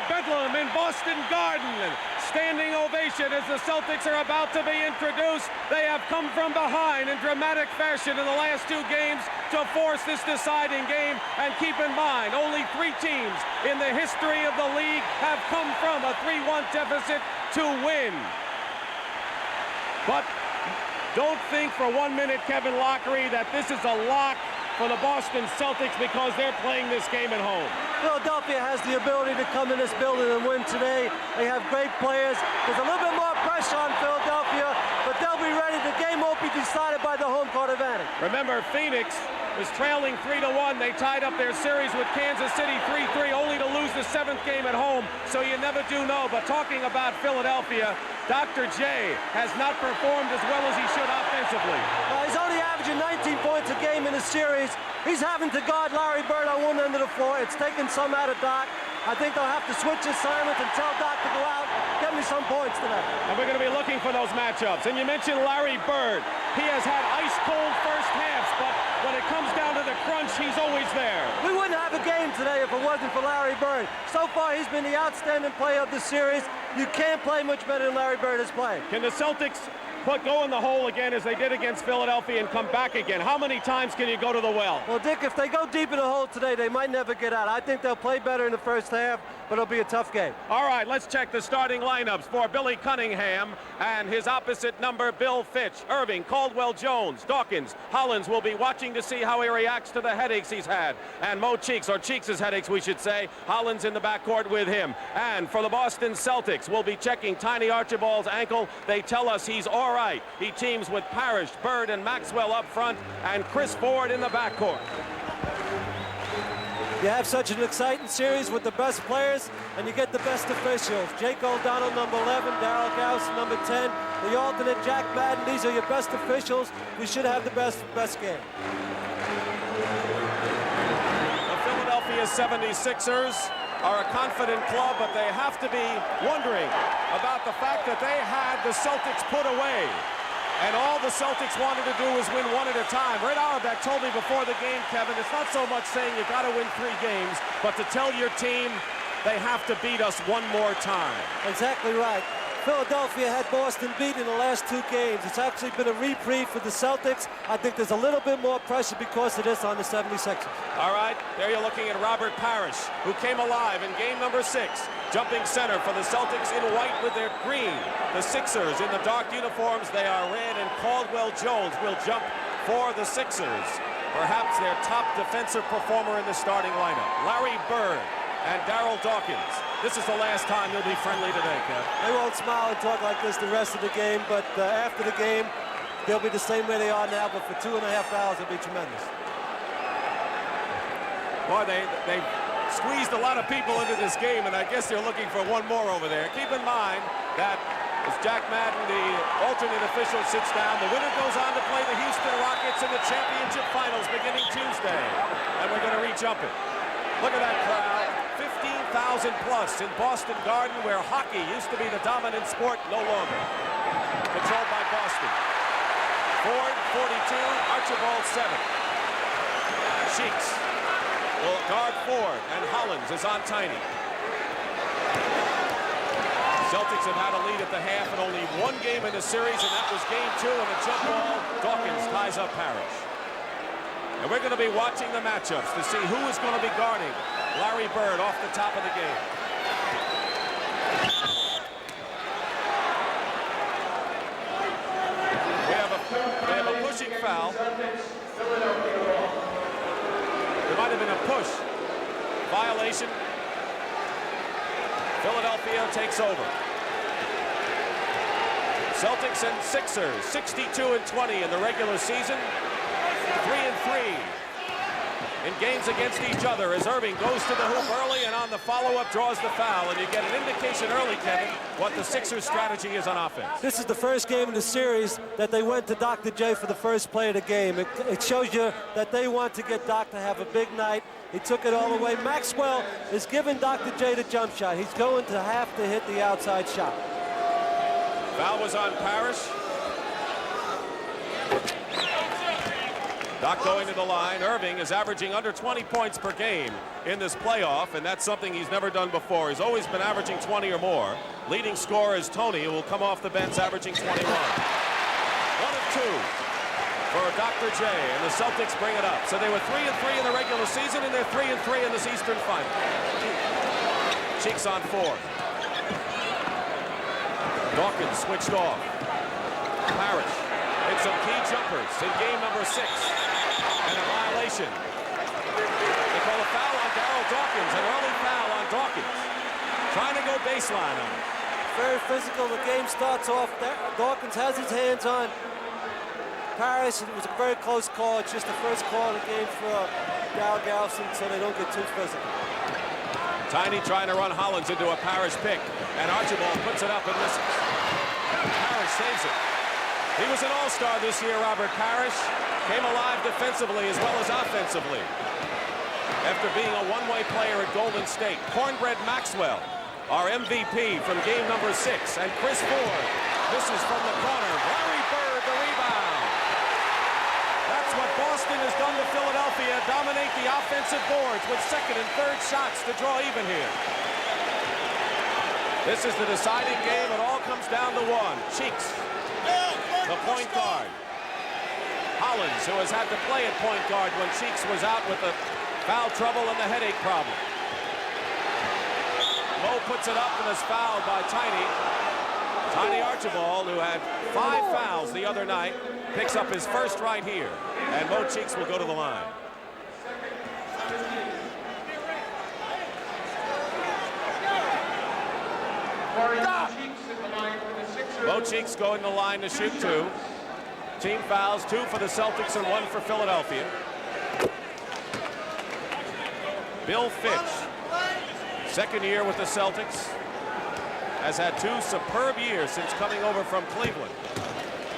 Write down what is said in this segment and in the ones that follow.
bedlam in Boston Garden. Standing ovation as the Celtics are about to be introduced. They have come from behind in dramatic fashion in the last two games to force this deciding game. And keep in mind, only 3 teams in the history of the league have come from a 3-1 deficit to win. But don't think for 1 minute, Kevin Lockery, that this is a lock for the Boston Celtics because they're playing this game at home. Philadelphia has the ability to come in this building and win today. They have great players. There's a little bit more pressure on Philadelphia, but they'll be ready. The game won't be decided by the home court advantage. Remember, Phoenix was trailing 3-1. They tied up their series with Kansas City 3-3, only to lose the 7th game at home, so you never do know. But talking about Philadelphia, Dr. J has not performed as well as he should offensively. Well, he's only averaging 19 points a game in the series. He's having to guard Larry Bird on one end of the floor. It's taking some out of Doc. I think they'll have to switch assignments and tell Doc to go out, get me some points tonight. And we're going to be looking for those matchups. And you mentioned Larry Bird. He has had ice-cold first halves, but when it comes down to the crunch, he's always there. We wouldn't have a game today if it wasn't for Larry Bird. So far, he's been the outstanding player of the series. You can't play much better than Larry Bird is playing. Can the Celtics go in the hole again as they did against Philadelphia and come back again? How many times can you go to the well? Well, Dick, if they go deep in the hole today, they might never get out. I think they'll play better in the first half, but it'll be a tough game. All right, let's check the starting lineups for Billy Cunningham and his opposite number, Bill Fitch. Irving, Caldwell Jones, Dawkins. Hollins will be watching to see how he reacts to the headaches he's had. And Mo Cheeks, or Cheeks' headaches, we should say. Hollins in the backcourt with him. And for the Boston Celtics, we'll be checking Tiny Archibald's ankle. They tell us he's all right. He teams with Parrish, Bird, and Maxwell up front, and Chris Ford in the backcourt. You have such an exciting series with the best players, and you get the best officials. Jake O'Donnell, number 11, Darryl Gowson, number 10, the alternate Jack Madden. These are your best officials. We should have the best game. The Philadelphia 76ers are a confident club, but they have to be wondering about the fact that they had the Celtics put away. And all the Celtics wanted to do was win one at a time. Red Auerbach told me before the game, Kevin, it's not so much saying you got to win 3 games, but to tell your team they have to beat us one more time. Exactly right. Philadelphia had Boston beat in the last 2 games. It's actually been a reprieve for the Celtics. I think there's a little bit more pressure because of this on the 76ers. All right, there you're looking at Robert Parrish, who came alive in game number 6. Jumping center for the Celtics in white with their green. The Sixers in the dark uniforms, they are red, and Caldwell Jones will jump for the Sixers. Perhaps their top defensive performer in the starting lineup. Larry Bird and Darryl Dawkins. This is the last time you'll be friendly today, Kev. They won't smile and talk like this the rest of the game, but after the game, they'll be the same way they are now, but for 2.5 hours, it'll be tremendous. Boy, they squeezed a lot of people into this game, and I guess they're looking for one more over there. Keep in mind that as Jack Madden, the alternate official, sits down, the winner goes on to play the Houston Rockets in the championship finals beginning Tuesday, and we're going to re-jump it. Look at that crowd, 15,000 plus in Boston Garden, where hockey used to be the dominant sport, no longer. Controlled by Boston. Ford, 42, Archibald, 7. Cheeks will guard Ford, and Hollins is on Tiny. Celtics have had a lead at the half and only 1 game in the series, and that was game 2, and a jump ball. Dawkins ties up Parrish. And we're going to be watching the matchups to see who is going to be guarding Larry Bird off the top of the game. We have a pushing foul. There might have been a push. Violation. Philadelphia takes over. Celtics and Sixers, 62-20 in the regular season. 3-3 in games against each other as Irving goes to the hoop early and on the follow-up draws the foul, and you get an indication early, Kevin, what the Sixers' strategy is on offense. This is the first game in the series that they went to Dr. J for the first play of the game. It shows you that they want to get Doc to have a big night. He took it all the way. Maxwell is giving Dr. J the jump shot. He's going to have to hit the outside shot. Foul was on Parrish. Doc going to the line. Irving is averaging under 20 points per game in this playoff, and that's something he's never done before. He's always been averaging 20 or more. Leading scorer is Tony, who will come off the bench averaging 21. 1 of 2 for Dr. J, and the Celtics bring it up. So they were 3-3 in the regular season, and they're 3-3 in this Eastern Final. Cheeks on 4. Dawkins switched off. Parrish hit some key jumpers in game number 6. And a violation. They call a foul on Darryl Dawkins, an early foul on Dawkins. Trying to go baseline on it. Very physical. The game starts off. Dawkins has his hands on Parrish. It was a very close call. It's just the first call of the game for Darryl Galveston, so they don't get too physical. Tiny trying to run Hollins into a Parrish pick, and Archibald puts it up and misses. Parrish saves it. He was an all-star this year, Robert Parrish. Came alive defensively as well as offensively. After being a one-way player at Golden State. Cornbread Maxwell, our MVP from game number 6. And Chris Ford misses from the corner. Larry Bird, the rebound. That's what Boston has done to Philadelphia. Dominate the offensive boards with second and third shots to draw even here. This is the deciding game. It all comes down to one. Cheeks, the point guard. Hollins, who has had to play at point guard when Cheeks was out with the foul trouble and the headache problem. Lowe puts it up and is fouled by Tiny. Tiny Archibald, who had 5 fouls the other night, picks up his first right here. And Mo Cheeks will go to the line. Mo Cheeks going to the line to shoot 2. Team fouls, 2 for the Celtics and 1 for Philadelphia. Bill Fitch, second year with the Celtics, has had 2 superb years since coming over from Cleveland.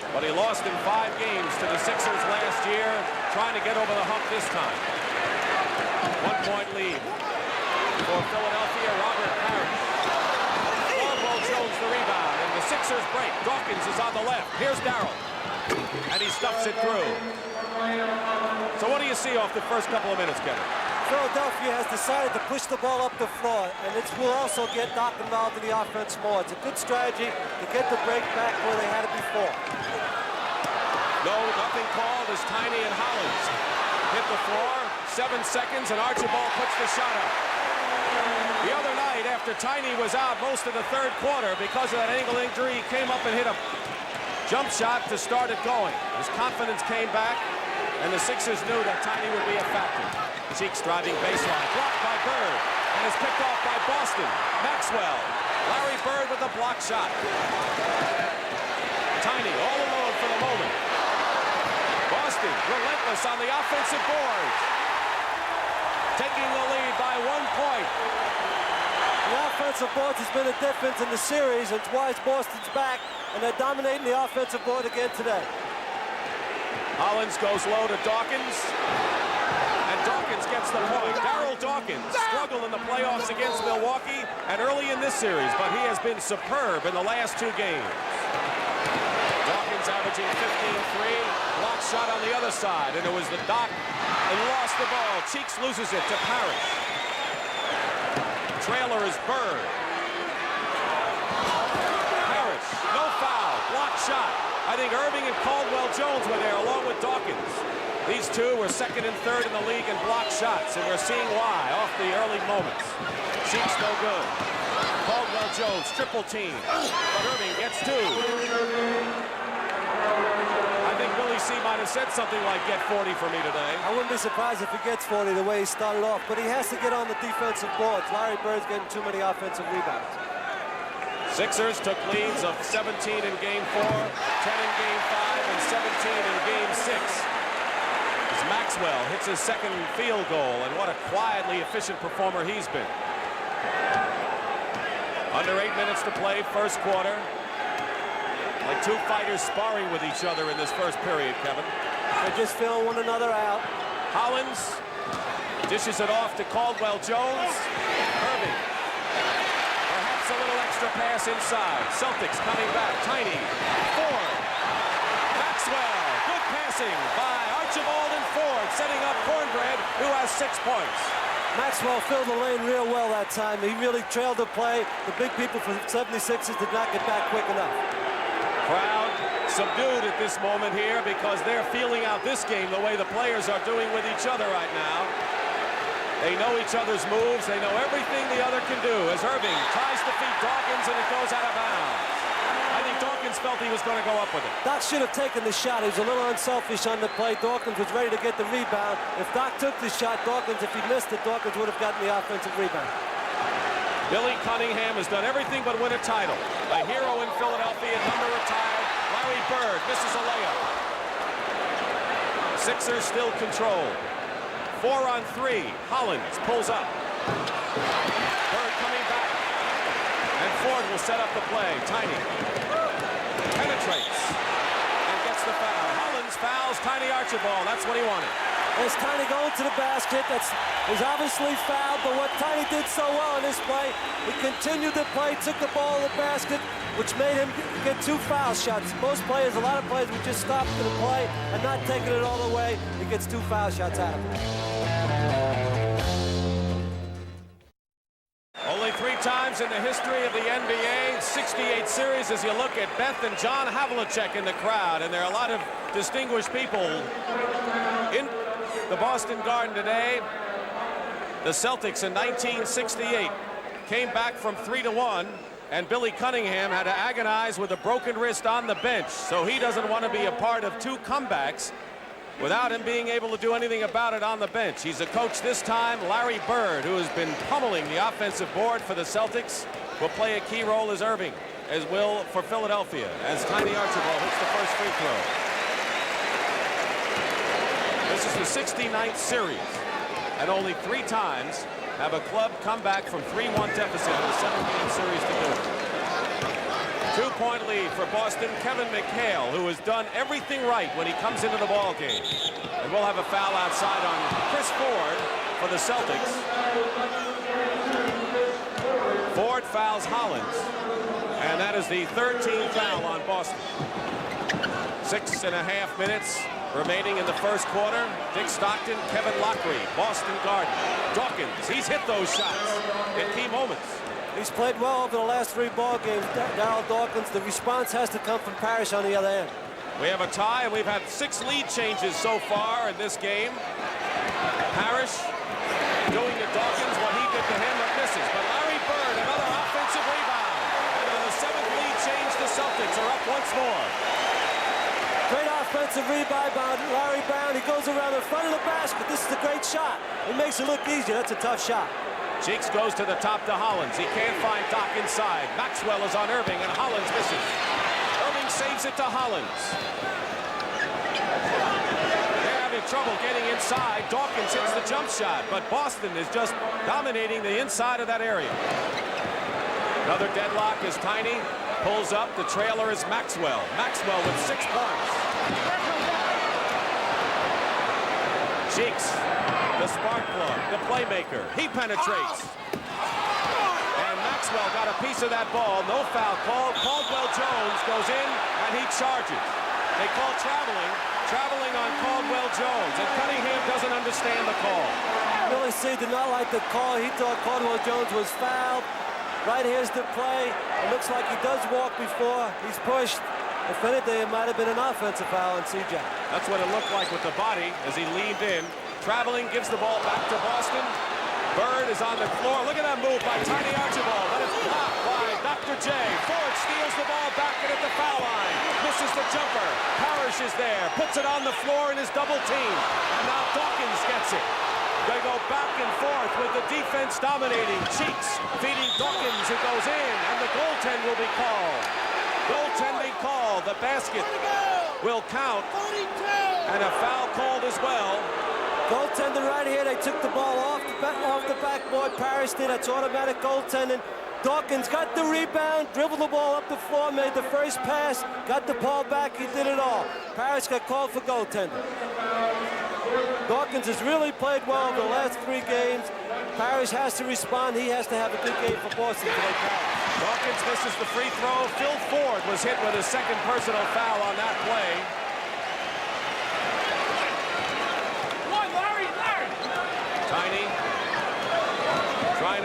But he lost in 5 games to the Sixers last year, trying to get over the hump this time. 1-point lead for Philadelphia, Robert Parrish. Caldwell Jones the rebound, and the Sixers break. Dawkins is on the left. Here's Darryl, and he stuffs it through. So what do you see off the first couple of minutes, Kevin? Philadelphia has decided to push the ball up the floor, and it will also get Doc involved in the offense more. It's a good strategy to get the break back where they had it before. No, nothing called as Tiny and Hollins hit the floor. 7 seconds, and Archibald puts the shot up. The other night, after Tiny was out most of the third quarter because of that ankle injury, he came up and hit a jump shot to start it going. His confidence came back, and the Sixers knew that Tiny would be a factor. Cheeks driving baseline, blocked by Bird, and is picked off by Boston. Maxwell, Larry Bird with a block shot. Tiny all alone for the moment. Boston relentless on the offensive boards, taking the lead by 1 point. The offensive boards has been a difference in the series. It's why Boston's back, and they're dominating the offensive board again today. Hollins goes low to Dawkins. Dawkins gets the point. Darryl Dawkins struggled in the playoffs against Milwaukee and early in this series, but he has been superb in the last 2 games. Dawkins averaging 15-3, block shot on the other side, and it was the Doc and lost the ball. Cheeks loses it to Parrish. Trailer is Bird. Parrish, no foul, block shot. I think Irving and Caldwell Jones were there along with Dawkins. These 2 were second and third in the league in block shots, and we're seeing why off the early moments. Cheeks no good. Caldwell Jones triple team, but Irving gets 2. I think Willie C might have said something like "get 40 for me today." I wouldn't be surprised if he gets 40 the way he started off, but he has to get on the defensive boards. Larry Bird's getting too many offensive rebounds. Sixers took leads of 17 in game 4, 10 in game 5, and 17 in game 6. Maxwell hits his second field goal, and what a quietly efficient performer he's been. Under 8 minutes to play, first quarter. Like 2 fighters sparring with each other in this first period, Kevin. They're just feeling one another out. Hollins dishes it off to Caldwell Jones. Irving. Perhaps a little extra pass inside. Celtics coming back. Tiny. Ford. Maxwell. Good passing by Archibald and Ford setting up Cornbread, who has 6 points. Maxwell filled the lane real well that time. He really trailed the play. The big people for 76ers did not get back quick enough. Crowd subdued at this moment here because they're feeling out this game the way the players are doing with each other right now. They know each other's moves. They know everything the other can do as Irving tries to feed Dawkins and it goes out of bounds. I think Dawkins felt he was going to go up with it. Doc should have taken the shot. He was a little unselfish on the play. Dawkins was ready to get the rebound. If Doc took the shot, Dawkins, if he missed it, Dawkins would have gotten the offensive rebound. Billy Cunningham has done everything but win a title. A hero in Philadelphia, number retired. Larry Bird misses a layup. Sixers still control. 4 on 3. Hollins pulls up. Bird coming back. And Ford will set up the play. Tiny penetrates and gets the foul. Hollins fouls Tiny Archibald. That's what he wanted. There's Tiny going to the basket. He's obviously fouled, but what Tiny did so well in this play, he continued the play, took the ball in the basket, which made him get 2 foul shots. Most players, a lot of players would just stop to the play and not taking it all the way. He gets 2 foul shots out of it. Only 3 times in the history of the NBA, 68 series, as you look at Beth and John Havlicek in the crowd. And there are a lot of distinguished people in the Boston Garden today. The Celtics in 1968 came back from 3-1, and Billy Cunningham had to agonize with a broken wrist on the bench. So he doesn't want to be a part of 2 comebacks without him being able to do anything about it on the bench. He's a coach this time. Larry Bird, who has been pummeling the offensive board for the Celtics, will play a key role as Irving, as will for Philadelphia, as Tiny Archibald hits the first free throw. This is the 69th series, and only 3 times have a club come back from 3-1 deficit in a 7-game series to do it. 2-point lead for Boston. Kevin McHale, who has done everything right when he comes into the ball game. And we'll have a foul outside on Chris Ford for the Celtics. Ford fouls Hollins, and that is the 13th foul on Boston. 6.5 minutes remaining in the first quarter. Dick Stockton, Kevin Lockery, Boston Garden. Dawkins, he's hit those shots in key moments. He's played well over the last 3 ball games, Darryl Dawkins. The response has to come from Parrish on the other end. We have a tie, and we've had 6 lead changes so far in this game. Parrish doing to Dawkins what he did to him, that misses. But Larry Bird, another offensive rebound. And on the 7th lead change, the Celtics are up once more. Great offensive rebound by Larry Brown. He goes around in front of the basket. This is a great shot. It makes it look easier. That's a tough shot. Cheeks goes to the top to Hollins. He can't find Doc inside. Maxwell is on Irving, and Hollins misses. Irving saves it to Hollins. They're having trouble getting inside. Dawkins hits the jump shot, but Boston is just dominating the inside of that area. Another deadlock as Tiny pulls up. The trailer is Maxwell. Maxwell with 6 points. Cheeks, the spark plug, the playmaker. He penetrates. And Maxwell got a piece of that ball. No foul call. Caldwell Jones goes in, and he charges. They call traveling on Caldwell Jones, and Cunningham doesn't understand the call. Billy C. did not like the call. He thought Caldwell Jones was fouled. Right here's the play. It looks like he does walk before he's pushed. If anything, it might have been an offensive foul on CJ. That's what it looked like with the body as he leaned in. Traveling gives the ball back to Boston. Bird is on the floor. Look at that move by Tiny Archibald. But it's blocked by Dr. J. Ford steals the ball back and at the foul line. Misses the jumper. Parrish is there. Puts it on the floor in his double team. And now Dawkins gets it. They go back and forth with the defense dominating. Cheeks feeding Dawkins, who goes in, and the goaltend will be called. Goaltending call. The basket will count. And a foul called as well. Goaltending right here. They took the ball off the backboard. Parrish did. That's automatic goaltending. Dawkins got the rebound, dribbled the ball up the floor, made the first pass, got the ball back. He did it all. Parrish got called for goaltending. Dawkins has really played well over the last 3 games. Parrish has to respond. He has to have a good game for Boston today. Dawkins misses the free throw. Phil Ford was hit with his 2nd personal foul on that play.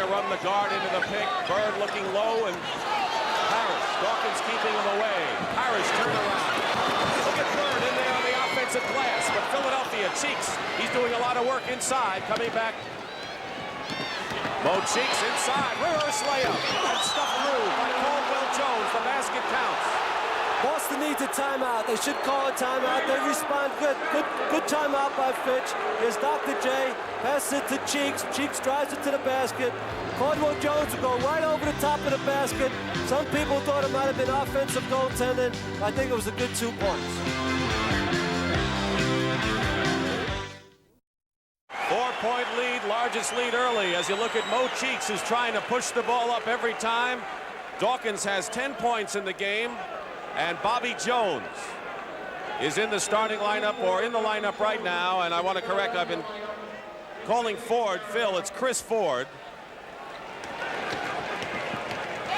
to run the guard into the pick. Bird looking low, and Parrish. Dawkins keeping him away. Parrish turn around. Look at Bird in there on the offensive glass. But Philadelphia, Cheeks, he's doing a lot of work inside. Coming back. Mo Cheeks inside. Reverse layup. And stuffed through by Caldwell Jones. The basket counts. Boston needs a timeout. They should call a timeout. They respond good. Good timeout by Fitch. Here's Dr. J. Passes it to Cheeks. Cheeks drives it to the basket. Caldwell Jones will go right over the top of the basket. Some people thought it might have been offensive goaltending. I think it was a good 2 points. 4-point lead, largest lead early as you look at Mo Cheeks, who's trying to push the ball up every time. Dawkins has 10 points in the game. And Bobby Jones is in the starting lineup, or in the lineup right now. And I want to correct, I've been calling Ford Phil. It's Chris Ford.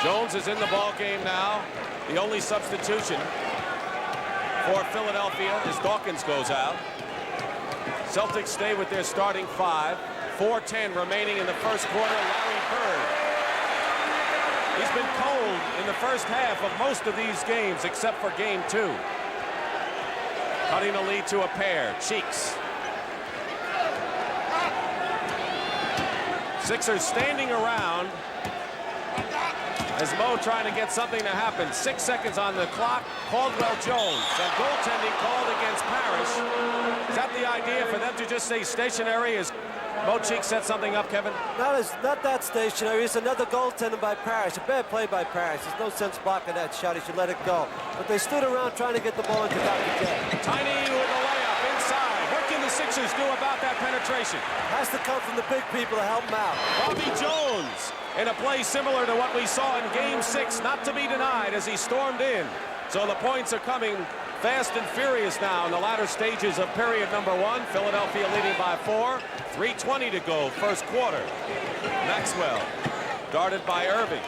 Jones is in the ball game now. The only substitution for Philadelphia as Dawkins goes out. Celtics stay with their starting 5. 4:10 remaining in the first quarter. Larry Bird. He's been cold in the first half of most of these games, except for game 2. Cutting the lead to a pair. Cheeks. Sixers standing around as Mo trying to get something to happen. 6 seconds on the clock. Caldwell Jones. And goaltending called against Parrish. Is that the idea for them to just stay stationary as Mo Cheeks set something up, Kevin? Not that stationary. It's another goaltending by Parrish. A bad play by Parrish. There's no sense blocking that shot. He should let it go. But they stood around trying to get the ball into Dr. J. Tiny with a layup inside. What can the Sixers do about that penetration? Has to come from the big people to help him out. Bobby Jones in a play similar to what we saw in game 6, not to be denied as he stormed in. So the points are coming fast and furious now in the latter stages of period number 1. Philadelphia leading by 4. 3:20 to go, first quarter. Maxwell, guarded by Irving.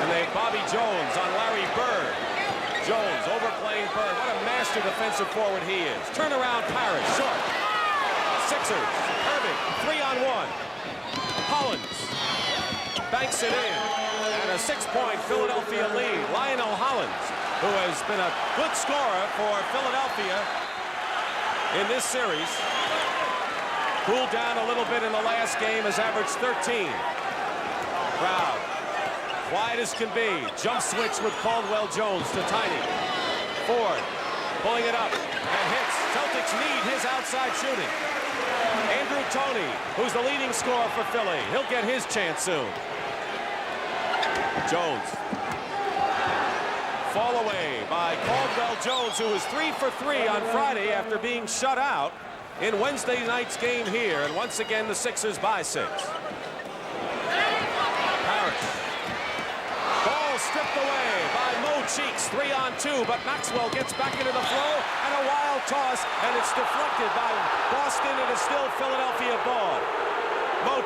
And they Bobby Jones on Larry Bird. Jones overplaying Bird. What a master defensive forward he is. Turnaround Parrish, short. Sixers, Irving, 3-on-1. Hollins banks it in. And a 6-point Philadelphia lead. Lionel Hollins, who has been a good scorer for Philadelphia in this series. Cooled down a little bit in the last game, has averaged 13. Crowd, quiet as can be. Jump switch with Caldwell Jones to Tiny. Ford, pulling it up, and hits. Celtics need his outside shooting. Andrew Toney, who's the leading scorer for Philly. He'll get his chance soon. Jones. Fall away by Caldwell Jones, who was 3 for 3 on Friday after being shut out in Wednesday night's game here. And once again, the Sixers by 6. Parrish. Ball stripped away by Mo Cheeks, 3-on-2, but Maxwell gets back into the flow, and a wild toss, and it's deflected by Boston. It is still Philadelphia ball. Mo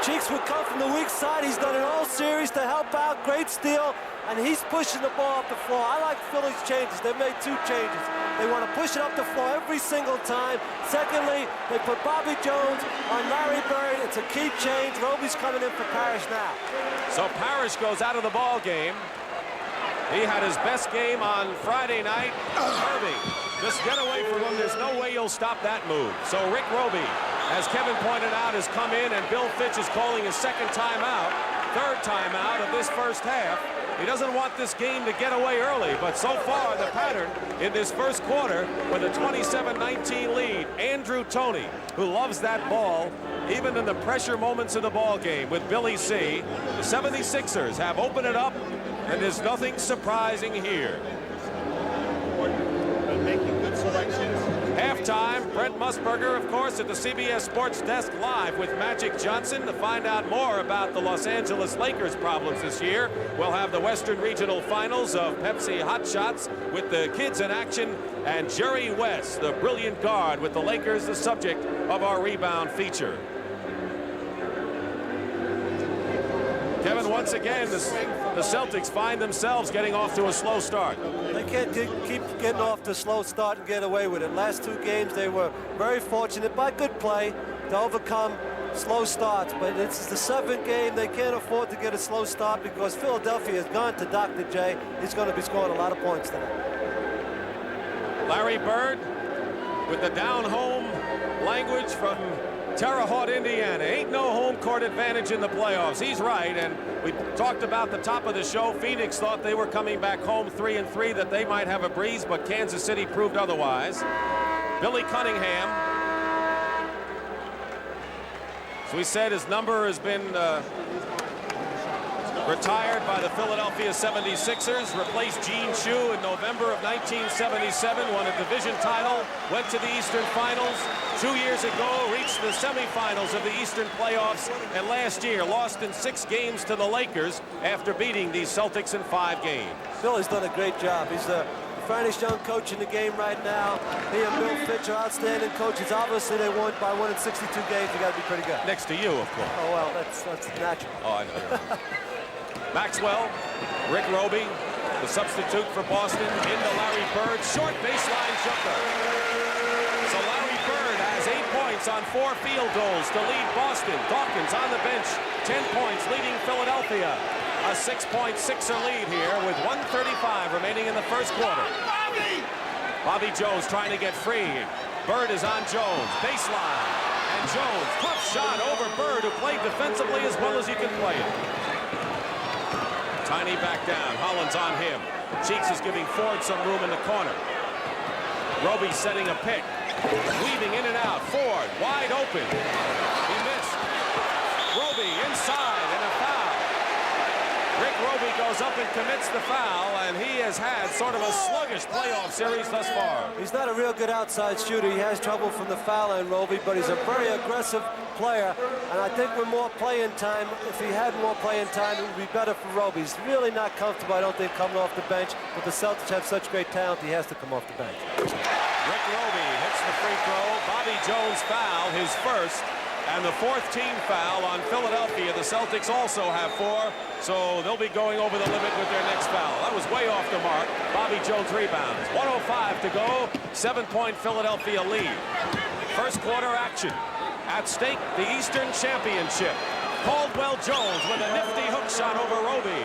Cheeks would come from the weak side. He's done it all series to help out. Great steal, and he's pushing the ball up the floor. I like Philly's changes. They've made 2 changes. They want to push it up the floor every single time. Secondly, they put Bobby Jones on Larry Bird. It's a key change. Roby's coming in for Parrish now. So Parrish goes out of the ball game. He had his best game on Friday night. Irving, just get away from him. There's no way you'll stop that move. So Rick Roby, as Kevin pointed out, has come in, and Bill Fitch is calling his second timeout, third timeout of this first half. He doesn't want this game to get away early, but so far the pattern in this first quarter with a 27-19 lead. Andrew Toney, who loves that ball, even in the pressure moments of the ball game with Billy C. The 76ers have opened it up, and there's nothing surprising here. Making good selections. Halftime, Brent Musburger, of course, at the CBS Sports Desk live with Magic Johnson to find out more about the Los Angeles Lakers' problems this year. We'll have the Western Regional Finals of Pepsi Hot Shots with the kids in action, and Jerry West, the brilliant guard with the Lakers, the subject of our rebound feature. Kevin, once again, the Celtics find themselves getting off to a slow start. They can't keep getting off to a slow start and get away with it. Last 2 games, they were very fortunate by good play to overcome slow starts, but this is the 7th game. They can't afford to get a slow start because Philadelphia has gone to Dr. J. He's going to be scoring a lot of points tonight. Larry Bird with the down-home language from Terre Haute, Indiana. Ain't no home court advantage in the playoffs. He's right, and we talked about the top of the show. Phoenix thought they were coming back home 3-3, that they might have a breeze, but Kansas City proved otherwise. Billy Cunningham. As we said, his number has been retired by the Philadelphia 76ers, replaced Gene Shue in November of 1977, won a division title, went to the Eastern Finals. 2 years ago, reached the semifinals of the Eastern playoffs, and last year lost in 6 games to the Lakers after beating the Celtics in 5 games. Philly's done a great job. He's the finest young coach in the game right now. He and Bill Fitch are outstanding coaches. Obviously, they won by winning 62 games. You got to be pretty good. Next to you, of course. Oh, well, that's natural. Oh, I know. Maxwell, Rick Roby, the substitute for Boston, into Larry Bird, short baseline jumper. So Larry Bird has 8 points on 4 field goals to lead Boston. Dawkins on the bench, 10 points, leading Philadelphia. A 6.6er lead here with 1:35 remaining in the first quarter. Bobby Jones trying to get free. Bird is on Jones, baseline. And Jones, tough shot over Bird, who played defensively as well as he can play it. Tiny back down, Hollins on him. Cheeks is giving Ford some room in the corner. Roby setting a pick. Weaving in and out, Ford wide open. He missed. Roby inside and a foul. Rick Roby goes up and commits the foul, and he has had sort of a sluggish playoff series thus far. He's not a real good outside shooter. He has trouble from the foul line, Roby, but he's a very aggressive player, and I think with more playing time, if he had more playing time, it would be better for Roby. He's really not comfortable, I don't think, coming off the bench, but the Celtics have such great talent, he has to come off the bench. Rick Roby hits the free throw. Bobby Jones foul, his first, and the 4th team foul on Philadelphia. The Celtics also have 4, so they'll be going over the limit with their next foul. That was way off the mark. Bobby Jones rebounds. 1:05 to go. 7-point Philadelphia lead. First quarter action. At stake, the Eastern Championship. Caldwell Jones with a nifty hook shot over Roby.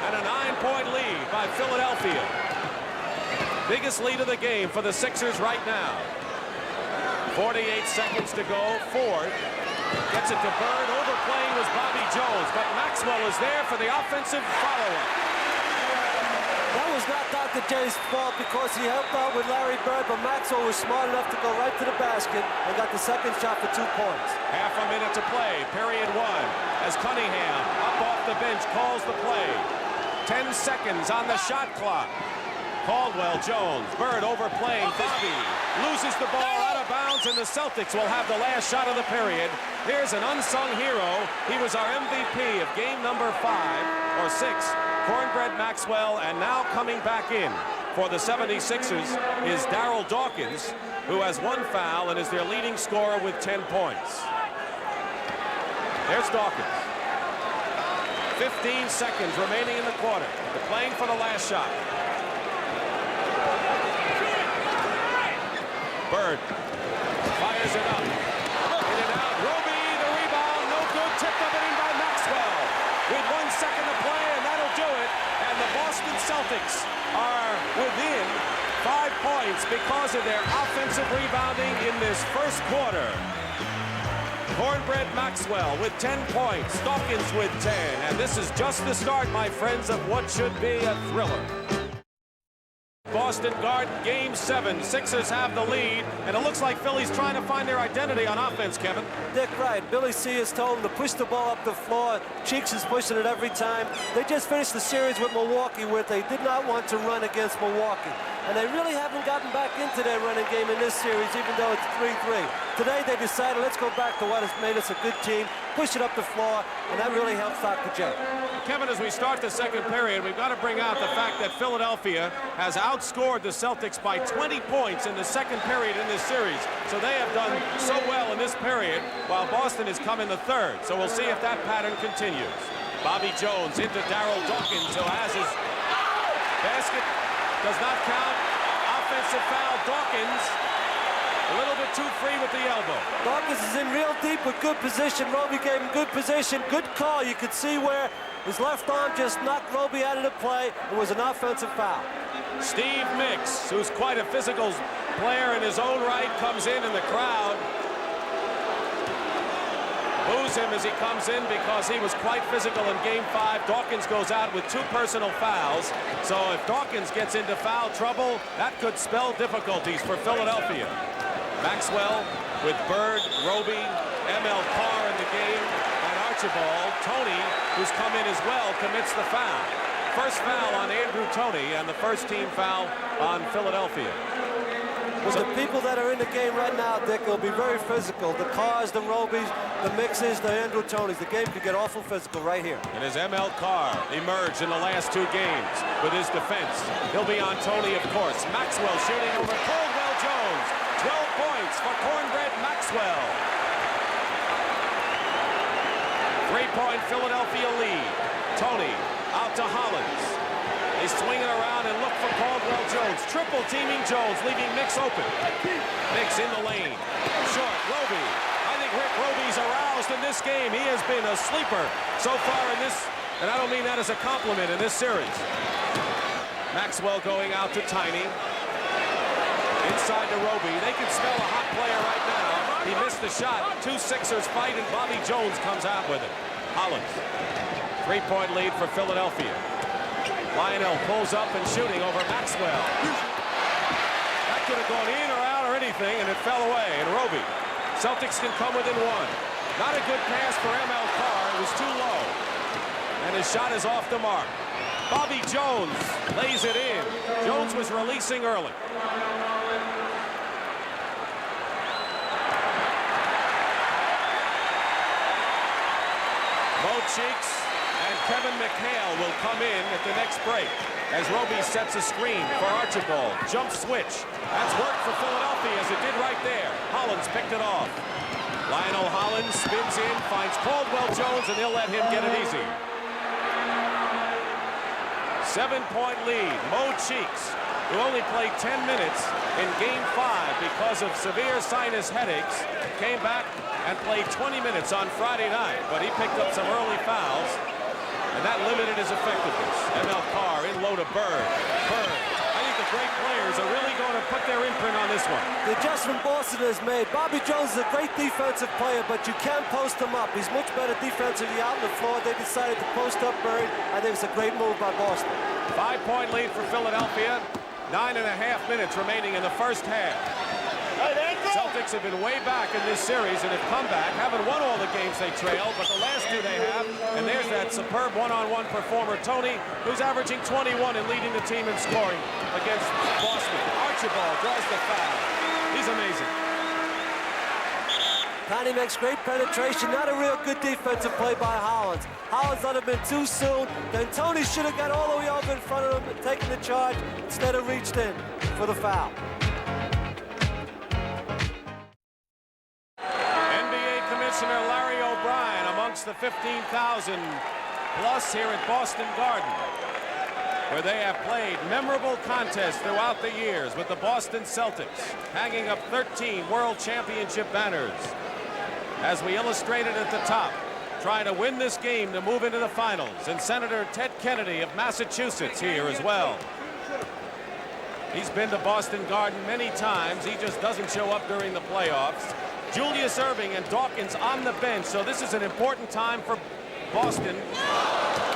And a 9-point lead by Philadelphia. Biggest lead of the game for the Sixers right now. 48 seconds to go. Ford gets it to Bird. Overplaying was Bobby Jones, but Maxwell is there for the offensive follow-up. That was not Dr. J's fault because he helped out with Larry Bird, but Maxwell was smart enough to go right to the basket and got the second shot for 2 points. Half a minute to play, period 1, as Cunningham up off the bench calls the play. 10 seconds on the shot clock. Caldwell Jones, Bird overplaying, Bobby loses the ball out of bounds, and the Celtics will have the last shot of the period. Here's an unsung hero. He was our MVP of game number 5 or 6, Cornbread Maxwell, and now coming back in for the 76ers is Darryl Dawkins, who has 1 foul and is their leading scorer with 10 points. There's Dawkins. 15 seconds remaining in the quarter. They're playing for the last shot. Bird fires it up. In and out. Roby, the rebound, no good. Tipped up and in by Maxwell. With 1 second to play, and that'll do it. And the Boston Celtics are within 5 points because of their offensive rebounding in this first quarter. Cornbread Maxwell with 10 points. Dawkins with 10. And this is just the start, my friends, of what should be a thriller. Boston Garden, Game 7. Sixers have the lead, and it looks like Philly's trying to find their identity on offense, Kevin. Dick, right. Billy C has told him to push the ball up the floor. Cheeks is pushing it every time. They just finished the series with Milwaukee where they did not want to run against Milwaukee. And they really haven't gotten back into their running game in this series, even though it's 3-3. Today they decided, let's go back to what has made us a good team, push it up the floor, and that really helps Dr. J. Kevin, as we start the second period, we've got to bring out the fact that Philadelphia has outscored the Celtics by 20 points in the second period in this series. So they have done so well in this period, while Boston has come in the third. So we'll see if that pattern continues. Bobby Jones into Darryl Dawkins, who has his basket. Does not count. Offensive foul. Dawkins A little bit too free with the elbow. Dawkins is in real deep with good position. Roby gave him good position, good call. You could see where his left arm just knocked Roby out of the play. It was an offensive foul. Steve Mix, who's quite a physical player in his own right, comes in and the crowd boos him as he comes in because he was quite physical in Game 5. Dawkins goes out with 2 personal fouls. So if Dawkins gets into foul trouble, that could spell difficulties for Philadelphia. Maxwell with Bird, Roby, ML Carr in the game, and Archibald. Tony, who's come in as well, commits the foul. First foul on Andrew Tony and the first team foul on Philadelphia. The people that are in the game right now, Dick, will be very physical. The Carrs, the Robys, the Mixes, the Andrew Tonys. The game could get awful physical right here. And as ML Carr emerged in the last 2 games with his defense, he'll be on Tony, of course. Maxwell shooting over Caldwell Jones. 12 points for Cornbread Maxwell. 3-point Philadelphia lead. Tony out to Hollins. They swing it around and look for Caldwell Jones. Triple teaming Jones, leaving Mix open. Mix in the lane. Short, Roby. I think Rick Roby's aroused in this game. He has been a sleeper so far in this, and I don't mean that as a compliment in this series. Maxwell going out to Tiny. Inside to Roby. They can smell a hot player right now. He missed the shot. 2 Sixers fight, and Bobby Jones comes out with it. Hollins. 3-point lead for Philadelphia. Lionel pulls up and shooting over Maxwell. That could have gone in or out or anything, and it fell away. And Roby. Celtics can come within 1. Not a good pass for ML Carr. It was too low. And his shot is off the mark. Bobby Jones lays it in. Jones was releasing early. Mo Cheeks and Kevin McHale will come in at the next break as Roby sets a screen for Archibald. Jump switch. That's worked for Philadelphia as it did right there. Hollins picked it off. Lionel Hollins spins in, finds Caldwell Jones, and they'll let him get it easy. 7-point lead. Mo Cheeks, who only played 10 minutes in Game 5 because of severe sinus headaches, came back and played 20 minutes on Friday night, but he picked up some early fouls, and that limited his effectiveness. ML Carr in low to Bird. Bird. I think the great players are really going to put their imprint on this one. The adjustment Boston has made. Bobby Jones is a great defensive player, but you can't post him up. He's much better defensively out on the floor. They decided to post up Bird. I think it's a great move by Boston. 5-point lead for Philadelphia. 9.5 minutes remaining in the first half. Celtics have been way back in this series and have come back. Haven't won all the games they trailed, but the last 2 they have. And there's that superb one-on-one performer, Tony, who's averaging 21 and leading the team in scoring against Boston. Archibald draws the foul. He's amazing. Tiny makes great penetration. Not a real good defensive play by Hollins. Hollins let him in too soon. Then Tony should have got all the way over in front of him and taken the charge instead of reached in for the foul. Commissioner Larry O'Brien amongst the 15,000 plus here at Boston Garden, where they have played memorable contests throughout the years with the Boston Celtics, hanging up 13 World Championship banners. As we illustrated at the top, trying to win this game to move into the finals, and Senator Ted Kennedy of Massachusetts here as well. He's been to Boston Garden many times. He just doesn't show up during the playoffs. Julius Erving and Dawkins on the bench, so this is an important time for Boston,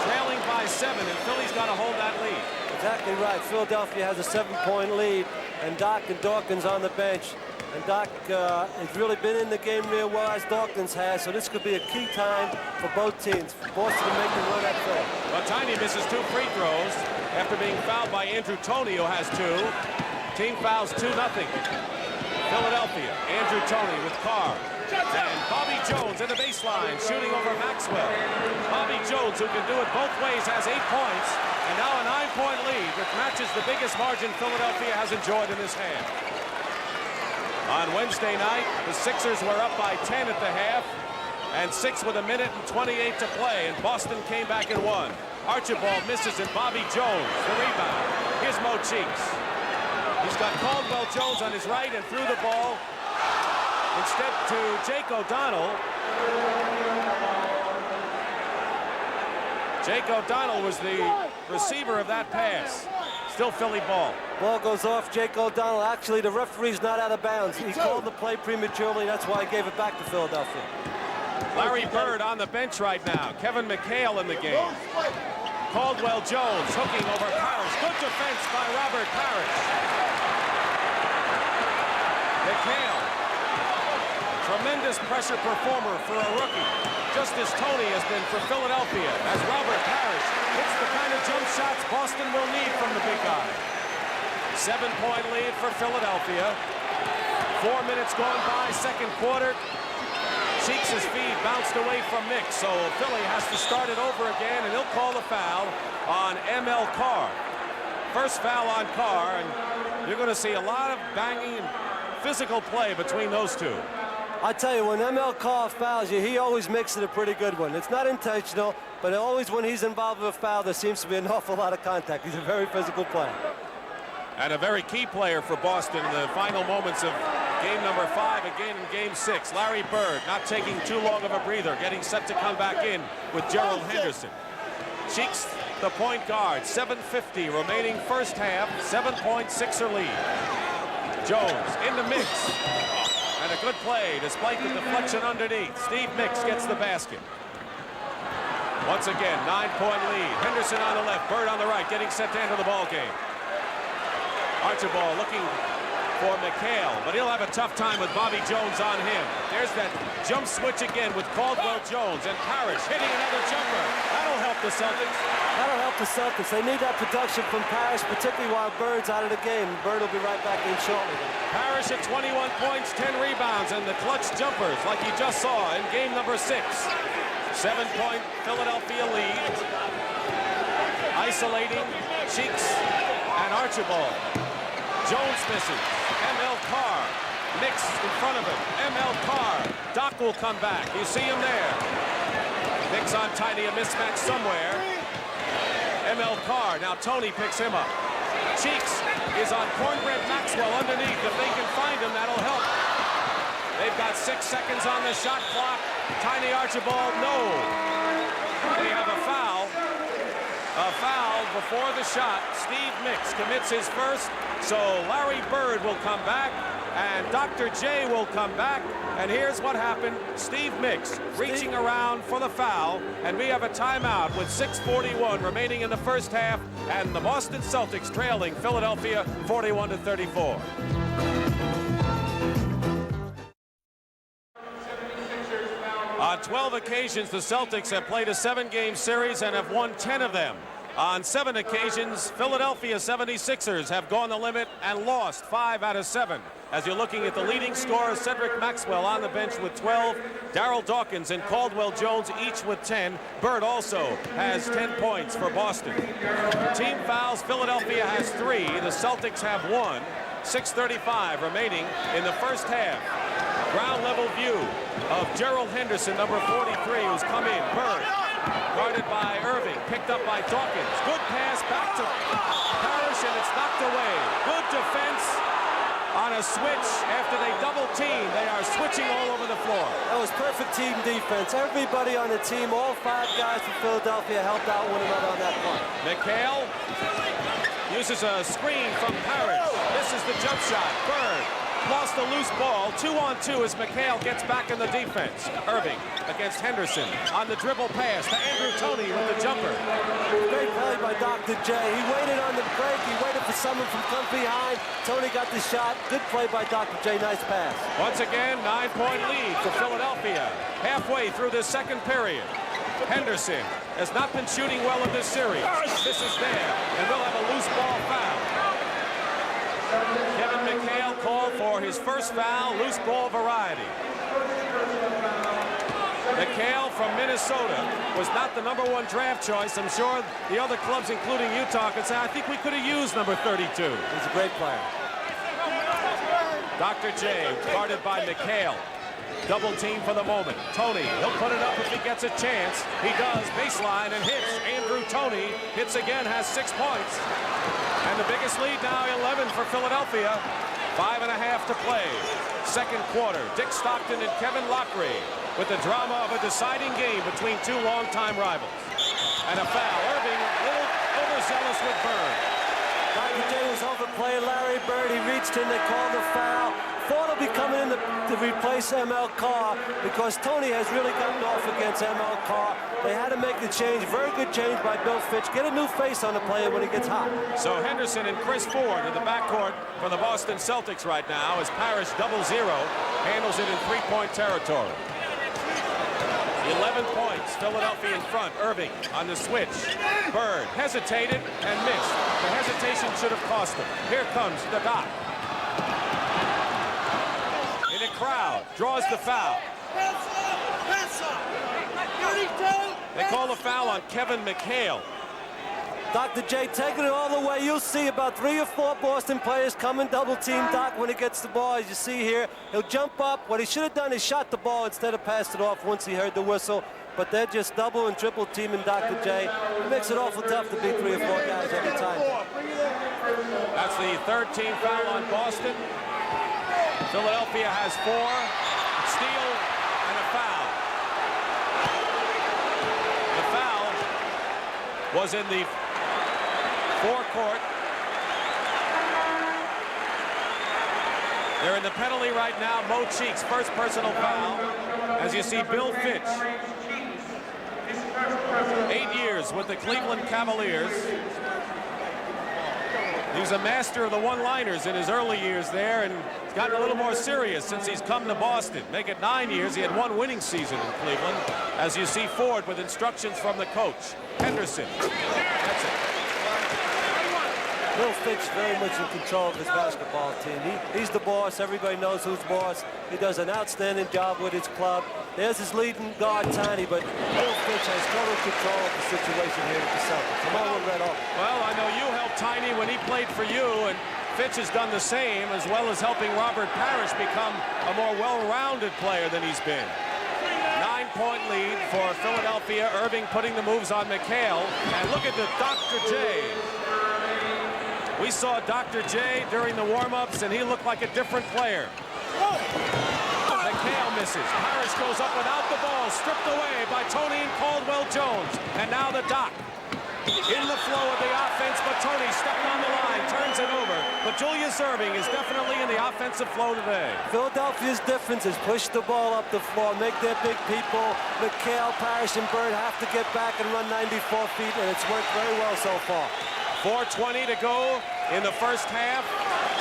trailing by 7, and Philly's got to hold that lead. Exactly right. Philadelphia has a 7-point lead, and Doc and Dawkins on the bench. And Doc has really been in the game real well, as Dawkins has, so this could be a key time for both teams. For Boston to make the run at Philly. Well, Tiny misses 2 free throws after being fouled by Andrew Toney, who has 2. Team fouls 2-0. Philadelphia, Andrew Toney with Carr. And Bobby Jones in the baseline, shooting over Maxwell. Bobby Jones, who can do it both ways, has 8 points. And now a 9-point lead, which matches the biggest margin Philadelphia has enjoyed in this half. On Wednesday night, the Sixers were up by 10 at the half, and 6 with 1:28 to play, and Boston came back and won. Archibald misses, and Bobby Jones, the rebound. Here's Mo Cheeks. He's got Caldwell Jones on his right and threw the ball Instead to Jake O'Donnell. Jake O'Donnell was the receiver of that pass. Still Philly ball. Ball goes off Jake O'Donnell. Actually, the referee's not out of bounds. He called the play prematurely. That's why he gave it back to Philadelphia. Larry Bird on the bench right now. Kevin McHale in the game. Caldwell Jones hooking over Parrish. Good defense by Robert Parrish. McHale. Tremendous pressure performer for a rookie, just as Tony has been for Philadelphia, as Robert Parrish hits the kind of jump shots Boston will need from the big guy. 7-point lead for Philadelphia. 4 minutes gone by, second quarter. Cheeks' feed bounced away from Mix, so Philly has to start it over again, and he'll call the foul on ML Carr. First foul on Carr, and you're going to see a lot of banging and physical play between those two. I tell you, when ML Carr fouls you, he always makes it a pretty good one. It's not intentional, but always when he's involved with a foul, there seems to be an awful lot of contact. He's a very physical player. And a very key player for Boston in the final moments of game number 5, again in game 6. Larry Bird not taking too long of a breather, getting set to come back in with Gerald Henderson. Cheeks, the point guard, 7:50 remaining first half, 7-point Sixer lead. Jones in the mix. And a good play, despite the deflection underneath. Steve Mix gets the basket. Once again, 9-point lead. Henderson on the left, Bird on the right, getting set to enter the ball game. Archibald looking for McHale, but he'll have a tough time with Bobby Jones on him. There's that jump switch again with Caldwell Jones, and Parrish hitting another jumper. That'll help the Celtics. That'll help the Celtics. They need that production from Parrish, particularly while Bird's out of the game. Bird will be right back in shortly. Parrish at 21 points, 10 rebounds, and the clutch jumpers like you just saw in game number 6. 7-point Philadelphia lead. Isolating Cheeks and Archibald. Jones misses. ML Carr. Mix in front of him. ML Carr. Doc will come back. You see him there. Mix on Tiny, a mismatch somewhere. ML Carr. Now Tony picks him up. Cheeks is on Cornbread Maxwell underneath. If they can find him, that'll help. They've got 6 seconds on the shot clock. Tiny Archibald, no. They have a foul. A foul before the shot. Steve Mix commits his first. So Larry Bird will come back, and Dr. J will come back. And here's what happened. Steve Mix reaching around for the foul, and we have a timeout with 6:41 remaining in the first half, and the Boston Celtics trailing Philadelphia 41-34. On 12 occasions, the Celtics have played a 7-game series and have won 10 of them. On 7 occasions, Philadelphia 76ers have gone the limit and lost 5 out of 7. As you're looking at the leading scorers, Cedric Maxwell on the bench with 12, Darryl Dawkins and Caldwell Jones each with 10. Bird also has 10 points for Boston. Team fouls, Philadelphia has 3. The Celtics have 1. 6:35 remaining in the first half. Ground level view of Gerald Henderson, number 43, who's come in. Bird, guarded by Irving, picked up by Dawkins. Good pass back to Parrish, and it's knocked away. Good defense on a switch after they double team. They are switching all over the floor. That was perfect team defense. Everybody on the team, all 5 guys from Philadelphia helped out one another on that play. McHale uses a screen from Parrish. This is the jump shot. Bird lost the loose ball. 2-on-2 as McHale gets back in the defense. Irving against Henderson on the dribble pass to Andrew Toney with the jumper. Great play by Dr. J. He waited on the break. He waited for someone from come behind. Tony got the shot. Good play by Dr. J. Nice pass. Once again, 9-point lead for Philadelphia. Halfway through this second period. Henderson has not been shooting well in this series. This is there, and we'll have a loose ball foul. Kevin McHale called for his first foul, loose ball variety. McHale from Minnesota was not the number 1 draft choice. I'm sure the other clubs, including Utah, could say, I think we could have used number 32. He's a great player. Dr. J, guarded by McHale. Double team for the moment. Toney, he'll put it up if he gets a chance. He does, baseline, and hits. Andrew Toney hits again, has 6 points. And the biggest lead now, 11 for Philadelphia. 5.5 to play. Second quarter. Dick Stockton and Kevin Lockery with the drama of a deciding game between two longtime rivals. And a foul. Irving a little overzealous with Bird. Dr. J was overplaying Larry Bird. He reached in, they called the foul. Thought he'll be coming in to replace ML Carr because Tony has really gotten off against ML Carr. They had to make the change. Very good change by Bill Fitch. Get a new face on the player when he gets hot. So Henderson and Chris Ford in the backcourt for the Boston Celtics right now as Parrish 0-0 handles it in three-point territory. 11 points, Philadelphia in front. Irving on the switch. Bird hesitated and missed. The hesitation should have cost him. Here comes the Doc. In the crowd, draws the foul. They call the foul on Kevin McHale. Dr. J taking it all the way. You'll see about 3 or 4 Boston players coming double team Doc when he gets the ball. As you see here, he'll jump up. What he should have done is shot the ball instead of passed it off once he heard the whistle. But they're just double and triple teaming Dr. J. It makes it awful tough to beat 3 or 4 guys every time. That's the third team foul on Boston. Philadelphia has 4, steal, and a foul. The foul was in the forecourt. They're in the penalty right now. Mo Cheeks, first personal foul. As you see, Bill Fitch, 8 years with the Cleveland Cavaliers. He was a master of the one-liners in his early years there, and he's gotten a little more serious since he's come to Boston. Make it 9 years. He had 1 winning season in Cleveland. As you see, Ford with instructions from the coach. Henderson. That's it. Bill Fitch very much in control of his basketball team. He's the boss. Everybody knows who's boss. He does an outstanding job with his club. There's his leading guard, Tiny, but Bill Fitch has total control of the situation here with the Celtics. Come on, Red off. Well, I know you helped Tiny when he played for you, and Fitch has done the same, as well as helping Robert Parrish become a more well-rounded player than he's been. 9-point lead for Philadelphia. Irving putting the moves on McHale. And look at the Dr. J. We saw Dr. J during the warm-ups, and he looked like a different player. McHale misses. Parrish goes up without the ball, stripped away by Tony and Caldwell-Jones. And now the Doc. In the flow of the offense, but Tony stepping on the line, turns it over. But Julius Irving is definitely in the offensive flow today. Philadelphia's difference is push the ball up the floor, make their big people, McHale, Parrish, and Bird have to get back and run 94 feet, and it's worked very well so far. 4:20 to go in the first half.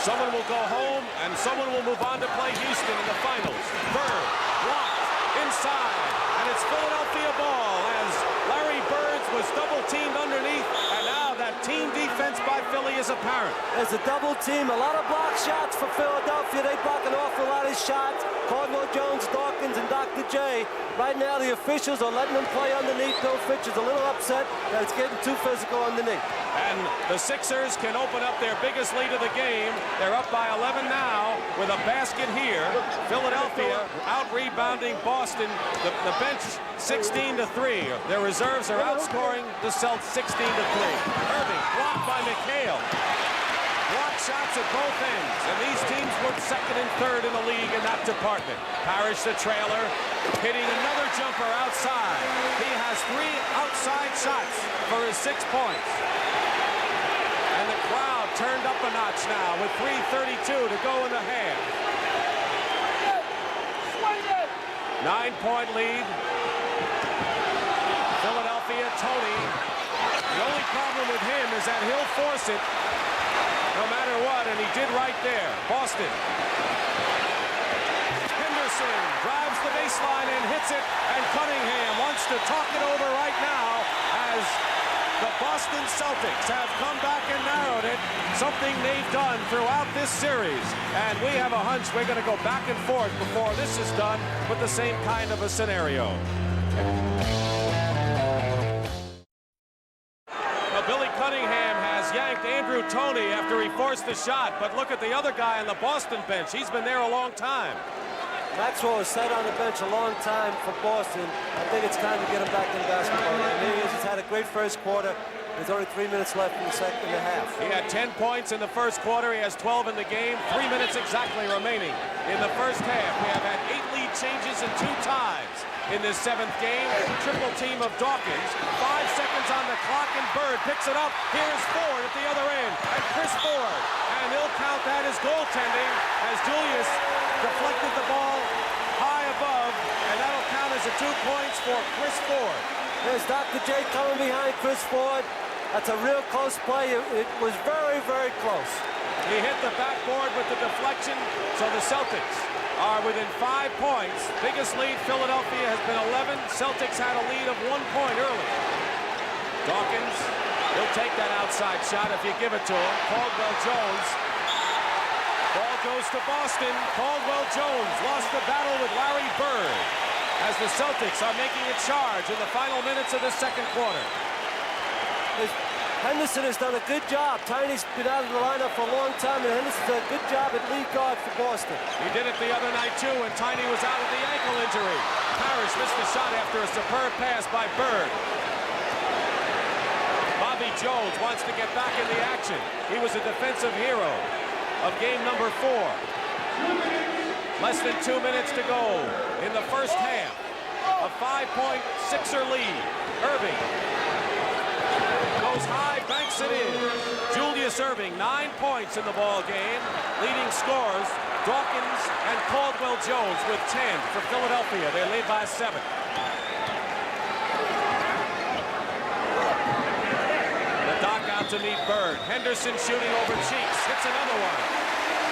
Someone will go home, and someone will move on to play Houston in the finals. Bird blocked inside, and it's Philadelphia ball as Larry Bird was double-teamed underneath, and now that team defense by Philly is apparent. There's a double team, a lot of block shots for Philadelphia. They block an awful lot of shots. Caldwell-Jones, Dawkins, and Dr. J. Right now, the officials are letting them play underneath. Bill Fitch is a little upset that it's getting too physical underneath. And the Sixers can open up their biggest lead of the game. They're up by 11 now with a basket here. Philadelphia out-rebounding Boston. The bench 16-3. Their reserves are outscoring the Celtics 16-3. Irving blocked by McHale. Block shots at both ends, and these teams were second and third in the league in that department. Parrish, the trailer, hitting another jumper outside. He has 3 outside shots for his 6 points. And the crowd turned up a notch now with 3:32 to go in the half. 9-point lead. Philadelphia, Tony. The only problem with him is that he'll force it no matter what, and he did right there. Boston. Henderson drives the baseline and hits it, and Cunningham wants to talk it over right now as the Boston Celtics have come back and narrowed it, something they've done throughout this series. And we have a hunch we're going to go back and forth before this is done with the same kind of a scenario. Billy Cunningham has yanked Andrew Toney after he forced the shot, but look at the other guy on the Boston bench. He's been there a long time. Maxwell has sat on the bench a long time for Boston. I think it's time to get him back in basketball. He's had a great first quarter. There's only 3 minutes left in the second and a half. He had 10 points in the first quarter. He has 12 in the game. 3 minutes exactly remaining in the first half. We have had 8 lead changes and 2 ties in this 7th game. Triple team of Dawkins. 5 seconds on the clock, and Bird picks it up. Here's Ford at the other end, and Chris Ford. And he'll count that as goaltending as Julius deflected the ball high above, and that'll count as a 2 points for Chris Ford. There's Dr. J coming behind Chris Ford. That's a real close play. It was very, very close. He hit the backboard with the deflection, so the Celtics are within 5 points. Biggest lead, Philadelphia, has been 11. Celtics had a lead of 1 point early. Dawkins, he'll take that outside shot if you give it to him. Caldwell Jones. Ball goes to Boston. Caldwell Jones lost the battle with Larry Bird as the Celtics are making a charge in the final minutes of the second quarter. Henderson has done a good job. Tiny's been out of the lineup for a long time, and Henderson's done a good job at lead guard for Boston. He did it the other night, too, when Tiny was out with the ankle injury. Parrish missed the shot after a superb pass by Bird. Bobby Jones wants to get back in the action. He was a defensive hero of game number 4. Less than 2 minutes to go in the first half. A 5-point Sixer lead. Irving goes high, banks it in. Julius Irving, 9 points in the ball game. Leading scorers, Dawkins and Caldwell Jones with 10 for Philadelphia. They lead by 7. The Doc out to meet Bird. Henderson shooting over Cheeks. Hits another one.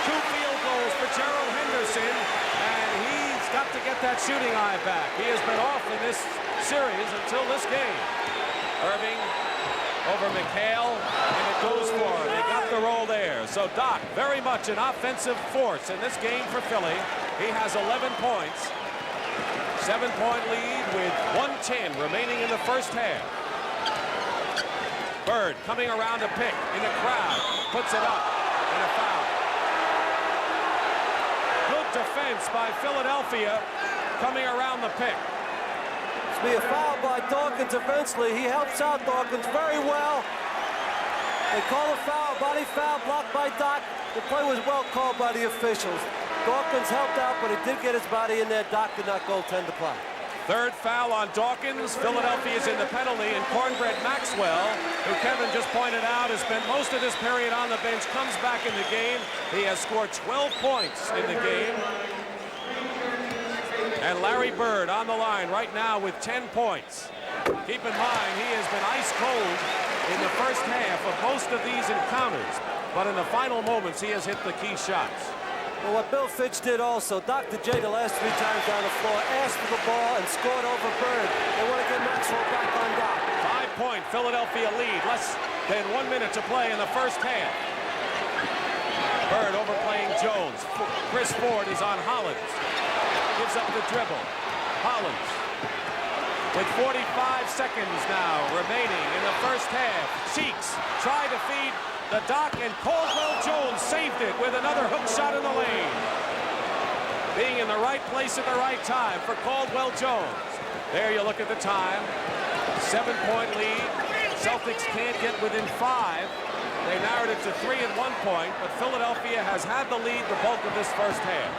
2 field goals for Gerald Henderson, and he's got to get that shooting eye back. He has been off in this series until this game. Irving over McHale, and it goes for him. They got the roll there. So Doc, very much an offensive force in this game for Philly. He has 11 points. 7-point lead with 1:10 remaining in the first half. Bird coming around to pick in the crowd. Puts it up, and a foul. Good defense by Philadelphia coming around the pick. Be a foul by Dawkins eventually. He helps out Dawkins very well. They call a foul, body foul, blocked by Doc. The play was well called by the officials. Dawkins helped out, but he did get his body in there. Doc did not goaltend the play. 3rd foul on Dawkins. Philadelphia's in the penalty, and Cornbread Maxwell, who Kevin just pointed out has spent most of this period on the bench, comes back in the game. He has scored 12 points in the game. And Larry Bird on the line right now with 10 points. Keep in mind, he has been ice cold in the first half of most of these encounters. But in the final moments, he has hit the key shots. Well, what Bill Fitch did also, Dr. J the last 3 times down the floor, asked for the ball and scored over Bird. They want to get Maxwell back on Doc. 5-point Philadelphia lead. Less than 1 minute to play in the first half. Bird overplaying Jones. Chris Ford is on Hollins. Gives up the dribble. Hollins with 45 seconds now remaining in the first half. Cheeks tried to feed the Doc, and Caldwell Jones saved it with another hook shot in the lane. Being in the right place at the right time for Caldwell Jones. There you look at the time. 7-point lead. Celtics can't get within 5. They narrowed it to 3 at 1 point, but Philadelphia has had the lead the bulk of this first half.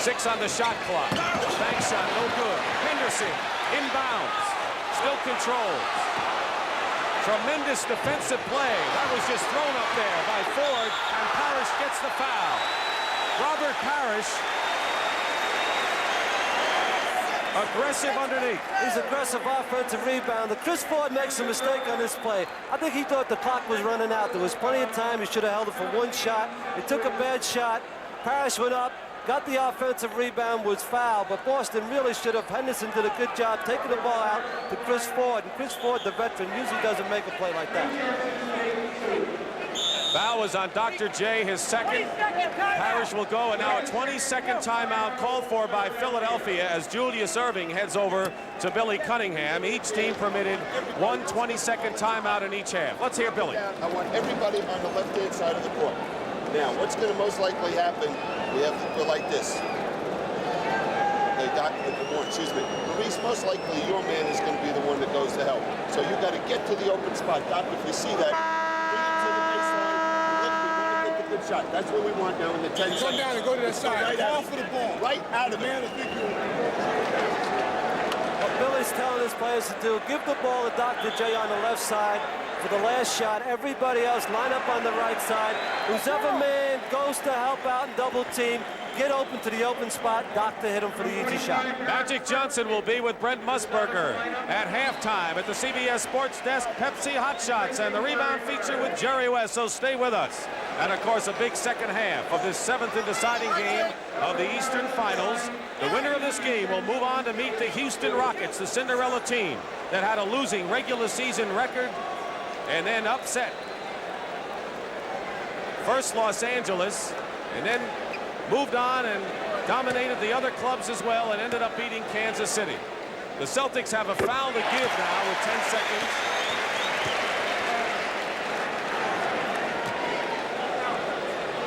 6 on the shot clock. Bank shot, no good. Henderson, inbounds, still controls. Tremendous defensive play. That was just thrown up there by Ford, and Parrish gets the foul. Robert Parrish, aggressive underneath. He's aggressive offensive rebounder. Chris Ford makes a mistake on this play. I think he thought the clock was running out. There was plenty of time. He should have held it for 1 shot. He took a bad shot. Parrish went up, got the offensive rebound, was fouled, but Boston really should have. Henderson did a good job taking the ball out to Chris Ford, and Chris Ford, the veteran, usually doesn't make a play like that. Foul was on Dr. J, his second. Parrish will go, and now a 20-second timeout called for by Philadelphia as Julius Irving heads over to Billy Cunningham. Each team permitted 1 20-second timeout in each half. Let's hear Billy. I want everybody on the left-hand side of the court. Now, what's going to most likely happen, we have to go like this. They Maurice, most likely your man is going to be the one that goes to help. So you got to get to the open spot. Doc, if you see that, bring it to the baseline. Look, we want to get the good shot. That's what we want now in the 10 seconds. Come down and go to that side. Right Call for the ball. Right out of man. What Billy's telling his players to do, give the ball to Dr. J on the left side for the last shot. Everybody else line up on the right side. Whichever man goes to help out and double team, get open to the open spot. Doctor hit him for the easy shot. Magic Johnson will be with Brent Musburger at halftime at the CBS Sports Desk. Pepsi Hot Shots and the rebound feature with Jerry West, so stay with us. And of course, a big second half of this 7th and deciding game of the Eastern Finals. The winner of this game will move on to meet the Houston Rockets, the Cinderella team that had a losing regular season record and then upset first Los Angeles and then moved on and dominated the other clubs as well and ended up beating Kansas City. The Celtics have a foul to give now with 10 seconds.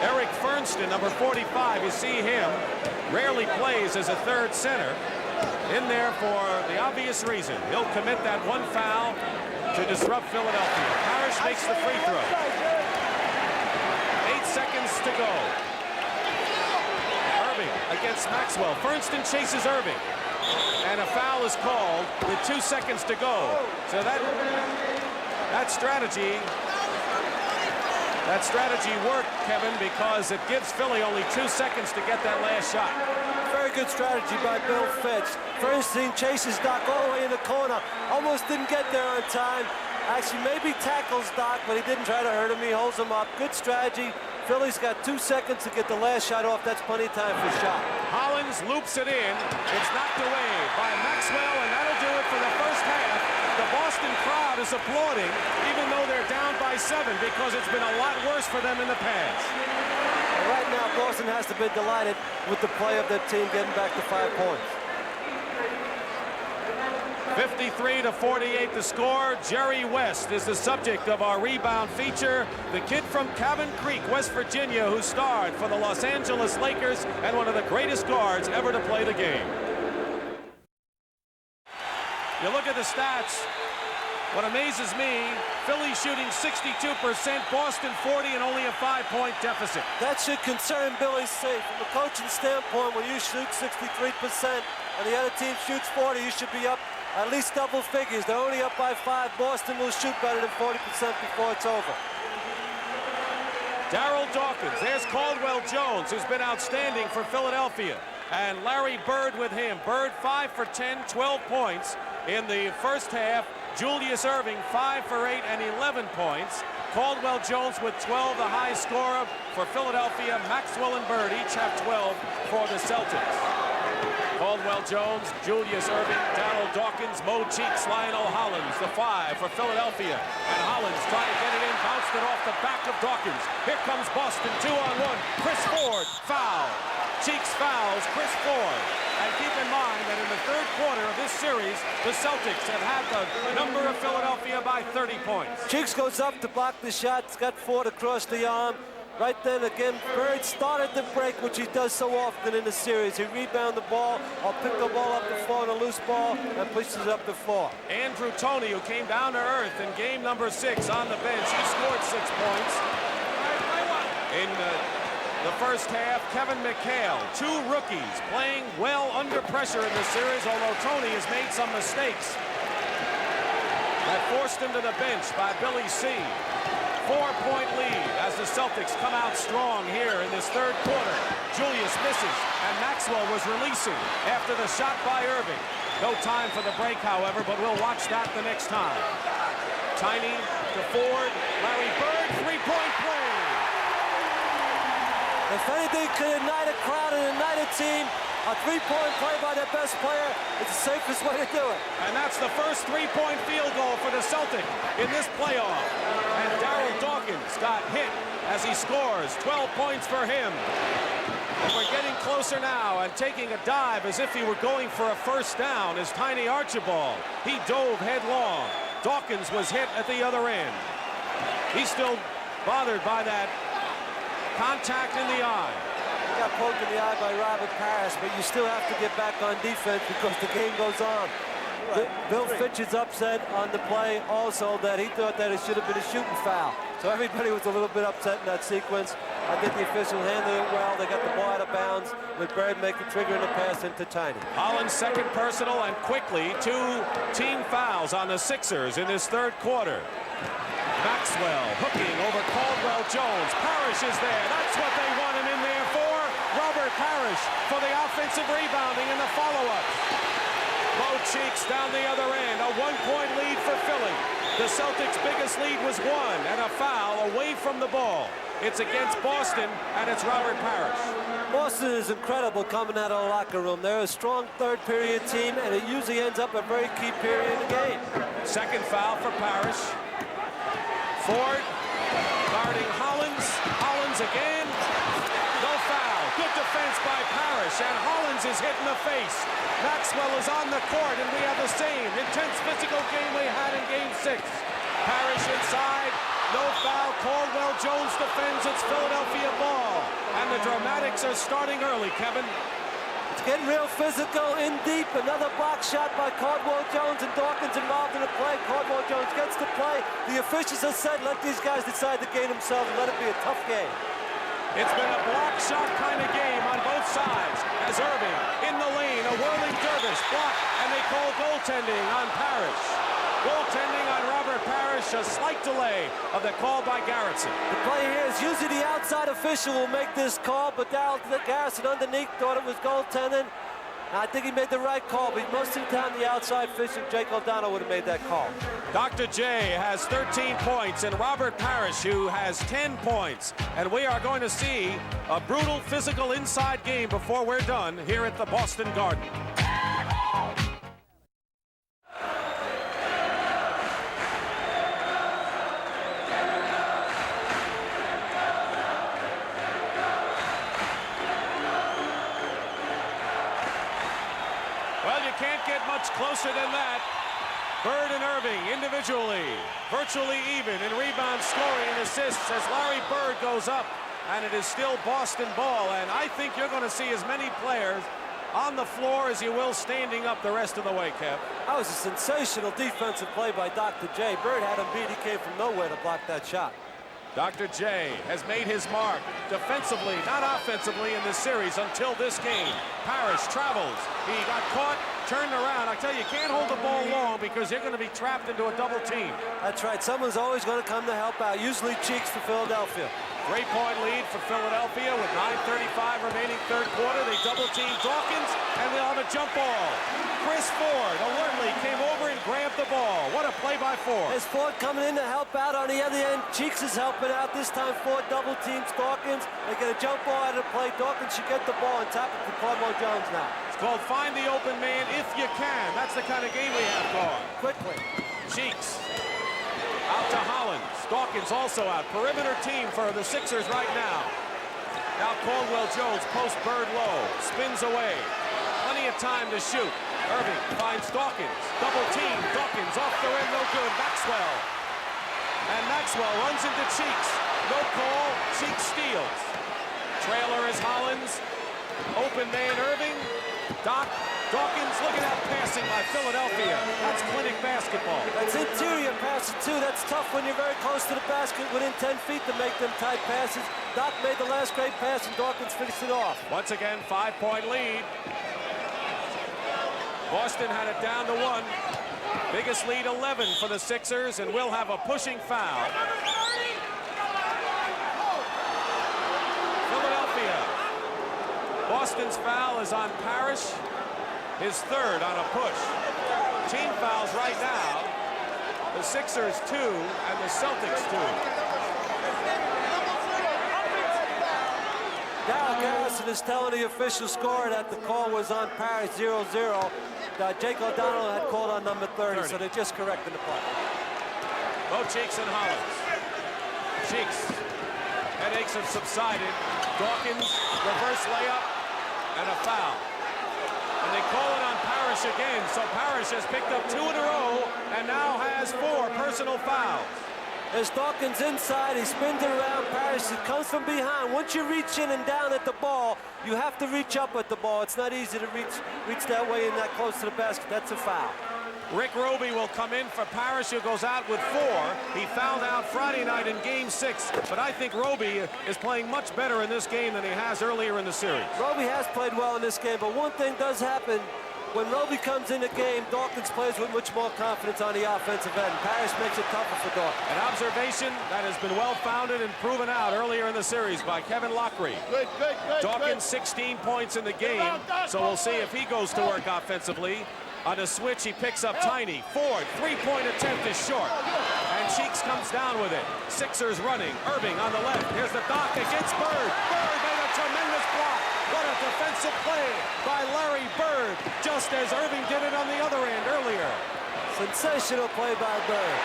Eric Fernston, number 45, you see him, rarely plays as a third center. In there for the obvious reason. He'll commit that one foul to disrupt Philadelphia. Parrish makes the free throw. 8 seconds to go. Irving against Maxwell. Fernston chases Irving. And a foul is called with 2 seconds to go. So that strategy worked, Kevin, because it gives Philly only 2 seconds to get that last shot. Very good strategy by Bill Fitch. First thing, chases Doc all the way in the corner. Almost didn't get there on time. Actually, maybe tackles Doc, but he didn't try to hurt him. He holds him up. Good strategy. Philly's got 2 seconds to get the last shot off. That's plenty of time for a shot. Hollins loops it in. It's knocked away by Maxwell, and that'll do it for the first half. The Boston crowd is applauding, even though they're down by 7, because it's been a lot worse for them in the past. Right now, Boston has to be delighted with the play of their team getting back to 5 points. 53-48 the score. Jerry West is the subject of our rebound feature. The kid from Cabin Creek, West Virginia, who starred for the Los Angeles Lakers and one of the greatest guards ever to play the game. You look at the stats. What amazes me, Philly shooting 62%, Boston 40, and only a 5-point deficit. That should concern Billy C. From a coaching standpoint, when you shoot 63% and the other team shoots 40, you should be up at least double figures. They're only up by 5. Boston will shoot better than 40% before it's over. Darryl Dawkins, there's Caldwell Jones, who's been outstanding for Philadelphia. And Larry Bird with him. Bird 5 for 10, 12 points in the first half. Julius Erving 5 for 8 and 11 points. Caldwell Jones with 12, the high scorer for Philadelphia. Maxwell and Bird each have 12 for the Celtics. Caldwell Jones, Julius Erving, Darryl Dawkins, Mo Cheeks, Lionel Hollins, the 5 for Philadelphia. And Hollins trying to get it in, bounced it off the back of Dawkins. Here comes Boston, 2-on-1. Chris Ford, foul. Cheeks fouls Chris Ford. And keep in mind that in the third quarter of this series, the Celtics have had the number of Philadelphia by 30 points. Cheeks goes up to block the shot. It's got Ford across the arm. Right then again, Bird started the break, which he does so often in the series. He rebound the ball or pick the ball up the floor on a loose ball and pushes it up the floor. Andrew Toney, who came down to earth in game number 6 on the bench, he scored 6 points. In the first half, Kevin McHale, 2 rookies playing well under pressure in this series, although Toney has made some mistakes that forced him to the bench by Billy C. 4-point lead as the Celtics come out strong here in this third quarter. Julius misses, and Maxwell was releasing after the shot by Irving. No time for the break, however, but we'll watch that the next time. Tiny to Ford, Larry Bird, 3-point play. If anything could ignite a crowd and ignite a team, a 3-point play by their best player is the safest way to do it. And that's the first 3-point field goal for the Celtic in this playoff. And Darryl Dawkins got hit as he scores. 12 points for him. And we're getting closer now, and taking a dive as if he were going for a first down is Tiny Archibald. He dove headlong. Dawkins was hit at the other end. He's still bothered by that contact in the eye. got poked in the eye by Robert Parrish, but you still have to get back on defense because the game goes on. Bill Fitch is upset on the play also that he thought that it should have been a shooting foul. So everybody was a little bit upset in that sequence. I think the officials handled it well. They got the ball out of bounds with Bird triggering the pass into Tiny. Holland's second personal, and quickly 2 team fouls on the Sixers in this third quarter. Maxwell hooking over Caldwell Jones. Parrish is there. That's what they want him in there for. Robert Parrish for the offensive rebounding and the follow-up. Bo Cheeks down the other end. A 1-point lead for Philly. The Celtics' biggest lead was 1, and a foul away from the ball. It's against Boston, and it's Robert Parrish. Boston is incredible coming out of the locker room. They're a strong third-period team, and it usually ends up a very key period in the game. Second foul for Parrish. Ford guarding Hollins. Hollins again. No foul. Good defense by Parrish, and Hollins is hit in the face. Maxwell is on the court, and we have the same intense physical game we had in Game 6. Parrish inside. No foul. Caldwell Jones defends. It's Philadelphia ball. And the dramatics are starting early, Kevin. It's getting real physical in deep. Another block shot by Caldwell Jones, and Dawkins involved in the play. Caldwell Jones gets the play. The officials have said, let these guys decide the game themselves and let it be a tough game. It's been a block shot kind of game on both sides. As Irving in the lane, a whirling dervish block, and they call goaltending on Parrish. Goaltending on Robert Parrish, a slight delay of the call by Garrison. The play here is usually the outside official will make this call, but Garrison underneath thought it was goaltending. I think he made the right call, but most of the time the outside official, Jake O'Donnell, would have made that call. Dr. J has 13 points, and Robert Parrish, who has 10 points. And we are going to see a brutal physical inside game before we're done here at the Boston Garden. Can't get much closer than that. Bird and Irving individually virtually even in rebound scoring and assists as Larry Bird goes up, and it is still Boston ball, and I think you're going to see as many players on the floor as you will standing up the rest of the way, Kev. That was a sensational defensive play by Dr. J. Bird had him beat. He came from nowhere to block that shot. Dr. J has made his mark defensively, not offensively in this series until this game. Parrish travels. He got caught, turned around. I tell you, you can't hold the ball long because you're going to be trapped into a double team. That's right. Someone's always going to come to help out. Usually Cheeks for Philadelphia. 3-point lead for Philadelphia with 9:35 remaining third quarter. They double team Dawkins, and they'll have a jump ball. Chris Ford alertly came over and grabbed the ball. What a play by Ford. There's Ford coming in to help out on the other end. Cheeks is helping out. This time Ford double teams Dawkins. They get a jump ball out of the play. Dawkins should get the ball and tap it to Caldwell Jones now. It's called find the open man if you can. That's the kind of game we have going. Quickly. Cheeks out to Hollins. Dawkins also out. Perimeter team for the Sixers right now. Now Caldwell Jones post Bird low. Spins away. Plenty of time to shoot. Irving finds Dawkins. Double team. Dawkins off the rim. No good. Maxwell. And Maxwell runs into Cheeks. No call. Cheeks steals. Trailer is Hollins. Open man Irving. Dawkins, look at that passing by Philadelphia. That's clinic basketball. That's interior passing, too. That's tough when you're very close to the basket within 10 feet to make them tight passes. Doc made the last great pass, and Dawkins finished it off. Once again, 5-point lead. Boston had it down to 1. Biggest lead, 11 for the Sixers, and we'll have a pushing foul. Philadelphia. Boston's foul is on Parrish, his third on a push. Team fouls right now. The Sixers 2 and the Celtics 2. Darryl Garrison is telling the official score that the call was on Parrish 0-0. Jake O'Donnell had called on number 30, so they're just correcting the play. Both Cheeks and Hollins. Cheeks. Headaches have subsided. Dawkins, reverse layup, and a foul. And they call it on Parrish again, so Parrish has picked up 2 in a row and now has 4 personal fouls. There's Dawkins inside. He spins it around. Parrish comes from behind. Once you reach in and down at the ball, you have to reach up at the ball. It's not easy to reach that way and that close to the basket. That's a foul. Rick Roby will come in for Parrish, who goes out with 4. He fouled out Friday night in Game 6, but I think Roby is playing much better in this game than he has earlier in the series. Roby has played well in this game, but one thing does happen. When Roby comes in the game, Dawkins plays with much more confidence on the offensive end. Parrish makes it tougher for Dawkins. An observation that has been well-founded and proven out earlier in the series by Kevin Lockery. Good. Dawkins 16 points in the game, so we'll see if he goes to work offensively. On a switch, he picks up Tiny. Ford, three-point attempt is short. And Cheeks comes down with it. Sixers running. Irving on the left. Here's the Doc against Bird. Bird made a tremendous block. What a defensive play by Larry Bird, just as Irving did it on the other end earlier. Sensational play by Bird.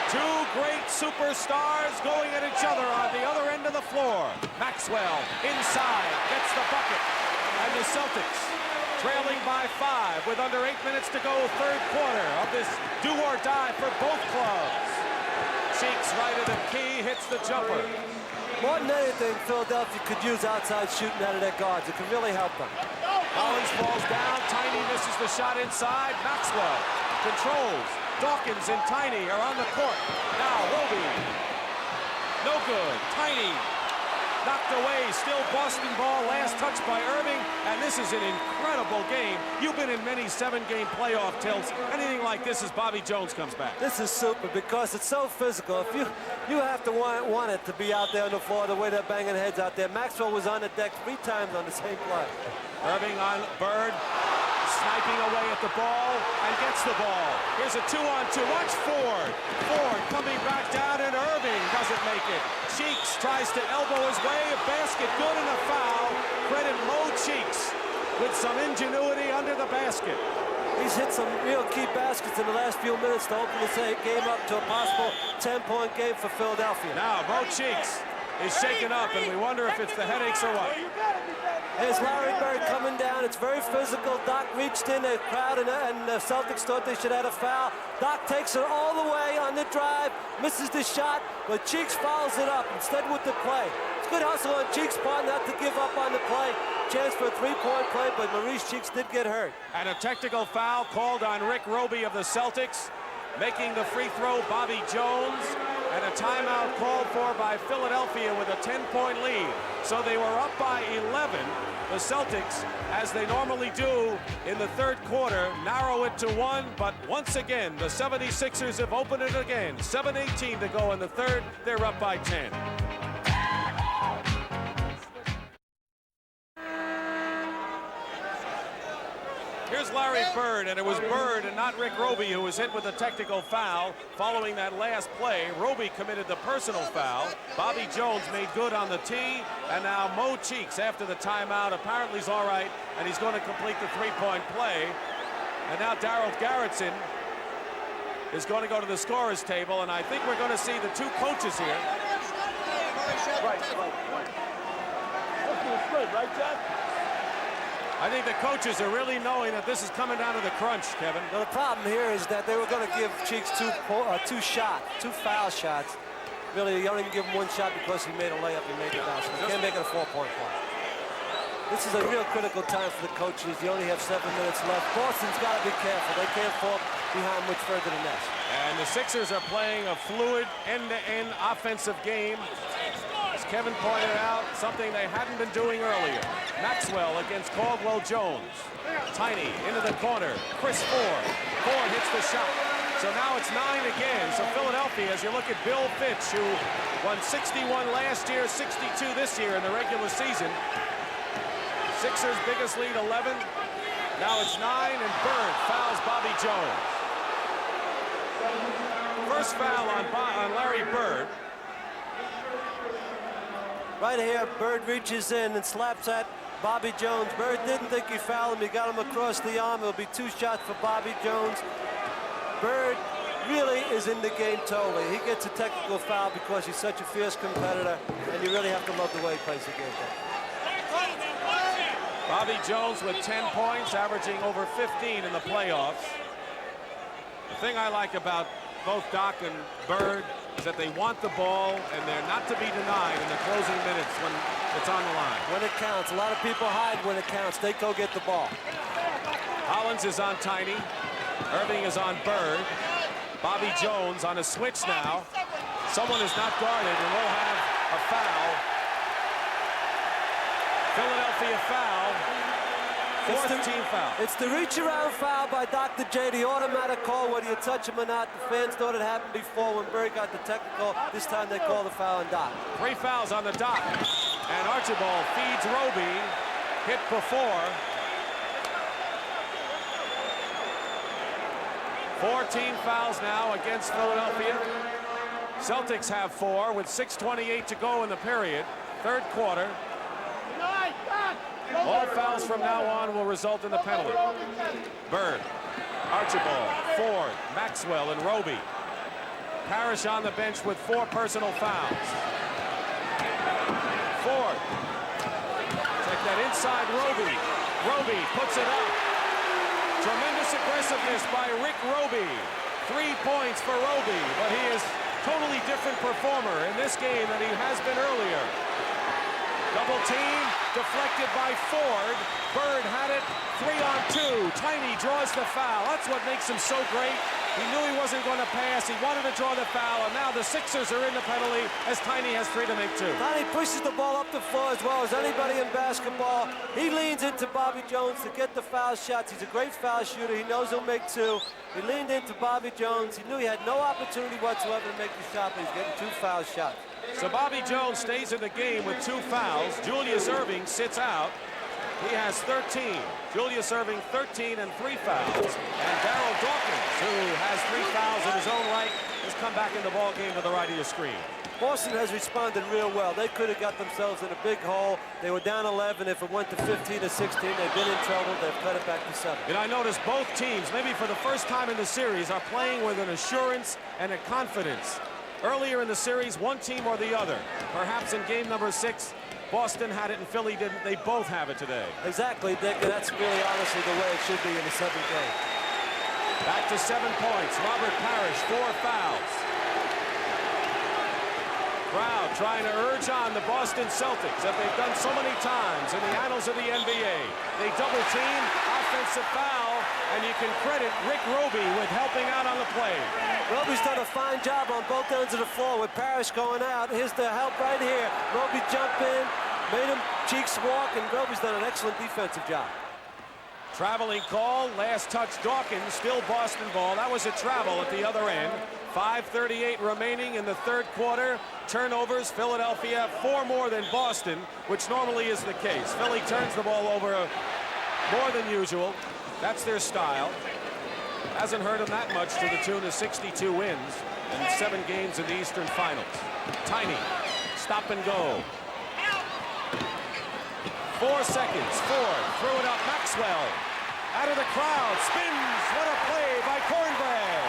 Two great superstars going at each other on the other end of the floor. Maxwell inside gets the bucket. And the Celtics trailing by 5 with under 8 minutes to go, third quarter of this do-or-die for both clubs. Cheeks right of the key, hits the jumper. More than anything, Philadelphia could use outside shooting out of their guards. It could really help them. Collins falls down. Tiny misses the shot inside. Maxwell controls. Dawkins and Tiny are on the court. Now Roby. No good. Tiny knocked away. Still Boston ball. Last touch by Irving. And this is an incredible game. You've been in many 7-game playoff tilts. Anything like this as Bobby Jones comes back. This is super because it's so physical. If you have to want it to be out there on the floor the way they're banging heads out there. Maxwell was on the deck 3 times on the same play. Irving on Bird, sniping away at the ball and gets the ball. Here's a 2-on-2. Watch Ford. Ford coming back down and Irving doesn't make it. Cheeks tries to elbow his way. A basket good and a foul. Credit Mo Cheeks with some ingenuity under the basket. He's hit some real key baskets in the last few minutes to open this game up to a possible 10-point game for Philadelphia. Now Mo Cheeks is shaken up and we wonder if it's the headaches or what. There's Larry Bird coming down. It's very physical. Doc reached in the crowd, and the Celtics thought they should have a foul. Doc takes it all the way on the drive, misses the shot, but Cheeks fouls it up instead with the play. It's good hustle on Cheeks' part not to give up on the play. Chance for a 3-point play, but Maurice Cheeks did get hurt. And a technical foul called on Rick Roby of the Celtics. Making the free throw, Bobby Jones. And a timeout called for by Philadelphia with a 10-point lead. So they were up by 11. The Celtics, as they normally do in the third quarter, narrow it to 1. But once again, the 76ers have opened it again. 7:18 to go in the third. They're up by 10. Here's Larry Bird, and it was Bird and not Rick Roby who was hit with a technical foul. Following that last play, Roby committed the personal foul. Bobby Jones made good on the tee, and now Mo Cheeks, after the timeout, apparently is all right, and he's going to complete the 3-point play. And now Darryl Garrettson is going to go to the scorer's table, and I think we're going to see the 2 coaches here. Right. Right, Jack? I think the coaches are really knowing that this is coming down to the crunch, Kevin. Now, the problem here is that they were going to give Cheeks 2 foul shots. Really, you don't even give him 1 shot because he made a layup and made the basket. You can't make it a 4-point play. This is a real critical time for the coaches. You only have 7 minutes left. Boston's got to be careful. They can't fall behind much further than that. And the Sixers are playing a fluid end-to-end offensive game. As Kevin pointed out, something they hadn't been doing earlier. Maxwell against Caldwell Jones. Tiny into the corner. Chris Ford. Ford hits the shot. So now it's 9 again. So Philadelphia, as you look at Bill Fitch, who won 61 last year, 62 this year in the regular season. Sixers' biggest lead, 11. Now it's 9, and Bird fouls Bobby Jones. First foul on Larry Bird. Right here, Bird reaches in and slaps at Bobby Jones. Bird didn't think he fouled him. He got him across the arm. It'll be 2 shots for Bobby Jones. Bird really is in the game totally. He gets a technical foul because he's such a fierce competitor, and you really have to love the way he plays the game. Bobby Jones with 10 points, averaging over 15 in the playoffs. The thing I like about both Doc and Bird is that they want the ball, and they're not to be denied in the closing minutes when it's on the line. When it counts. A lot of people hide when it counts. They go get the ball. Hollins is on Tiny. Irving is on Bird. Bobby Jones on a switch now. Someone is not guarded, and we'll have a foul. Philadelphia foul. Fourth team foul. It's the reach-around foul by Dr. J, the automatic call, whether you touch him or not. The fans thought it happened before when Bird got the technical. This time they call the foul on Doc. 3 fouls on the dot. And Archibald feeds Roby. Hit before. 14 fouls now against Philadelphia. Celtics have 4 with 6:28 to go in the period. Third quarter. All fouls from now on will result in the penalty. Bird, Archibald, Ford, Maxwell, and Roby. Parrish on the bench with 4 personal fouls. Ford. Check that inside Roby. Roby puts it up. Tremendous aggressiveness by Rick Roby. 3 points for Roby, but he is totally different performer in this game than he has been earlier. Double team, deflected by Ford. Bird had it, 3-on-2. Tiny draws the foul. That's what makes him so great. He knew he wasn't going to pass. He wanted to draw the foul, and now the Sixers are in the penalty as Tiny has 3 to make 2. Tiny pushes the ball up the floor as well as anybody in basketball. He leans into Bobby Jones to get the foul shots. He's a great foul shooter. He knows he'll make 2. He leaned into Bobby Jones. He knew he had no opportunity whatsoever to make the shot, but he's getting 2 foul shots. So Bobby Jones stays in the game with 2 fouls. Julius Irving sits out. He has 13. Julius Irving 13 and 3 fouls. And Darryl Dawkins, who has 3 fouls in his own right, has come back in the ball game to the right of your screen. Boston has responded real well. They could have got themselves in a big hole. They were down 11. If it went to 15 or 16, they've been in trouble. They've cut it back to 7. And I noticed both teams, maybe for the first time in the series, are playing with an assurance and a confidence. Earlier in the series, one team or the other. Perhaps in game number 6, Boston had it and Philly didn't. They both have it today. Exactly, Dick, and that's really honestly the way it should be in the 7th game. Back to 7 points. Robert Parrish, 4 fouls. Crowd trying to urge on the Boston Celtics that they've done so many times in the annals of the NBA. They double team, offensive foul, and you can credit Rick Roby with helping out on the play. Roby's done a fine job on both ends of the floor with Parrish going out. Here's the help right here. Roby jumped in, made him cheeks walk, and Roby's done an excellent defensive job. Traveling call, last touch Dawkins, still Boston ball. That was a travel at the other end. 5:38 remaining in the third quarter. Turnovers, Philadelphia 4 more than Boston, which normally is the case. Philly turns the ball over more than usual. That's their style. Hasn't hurt them that much to the tune of 62 wins in 7 games in the Eastern Finals. Tiny, stop and go. 4 seconds, Ford, threw it up, Maxwell. Out of the crowd, spins, what a play by Cornbread.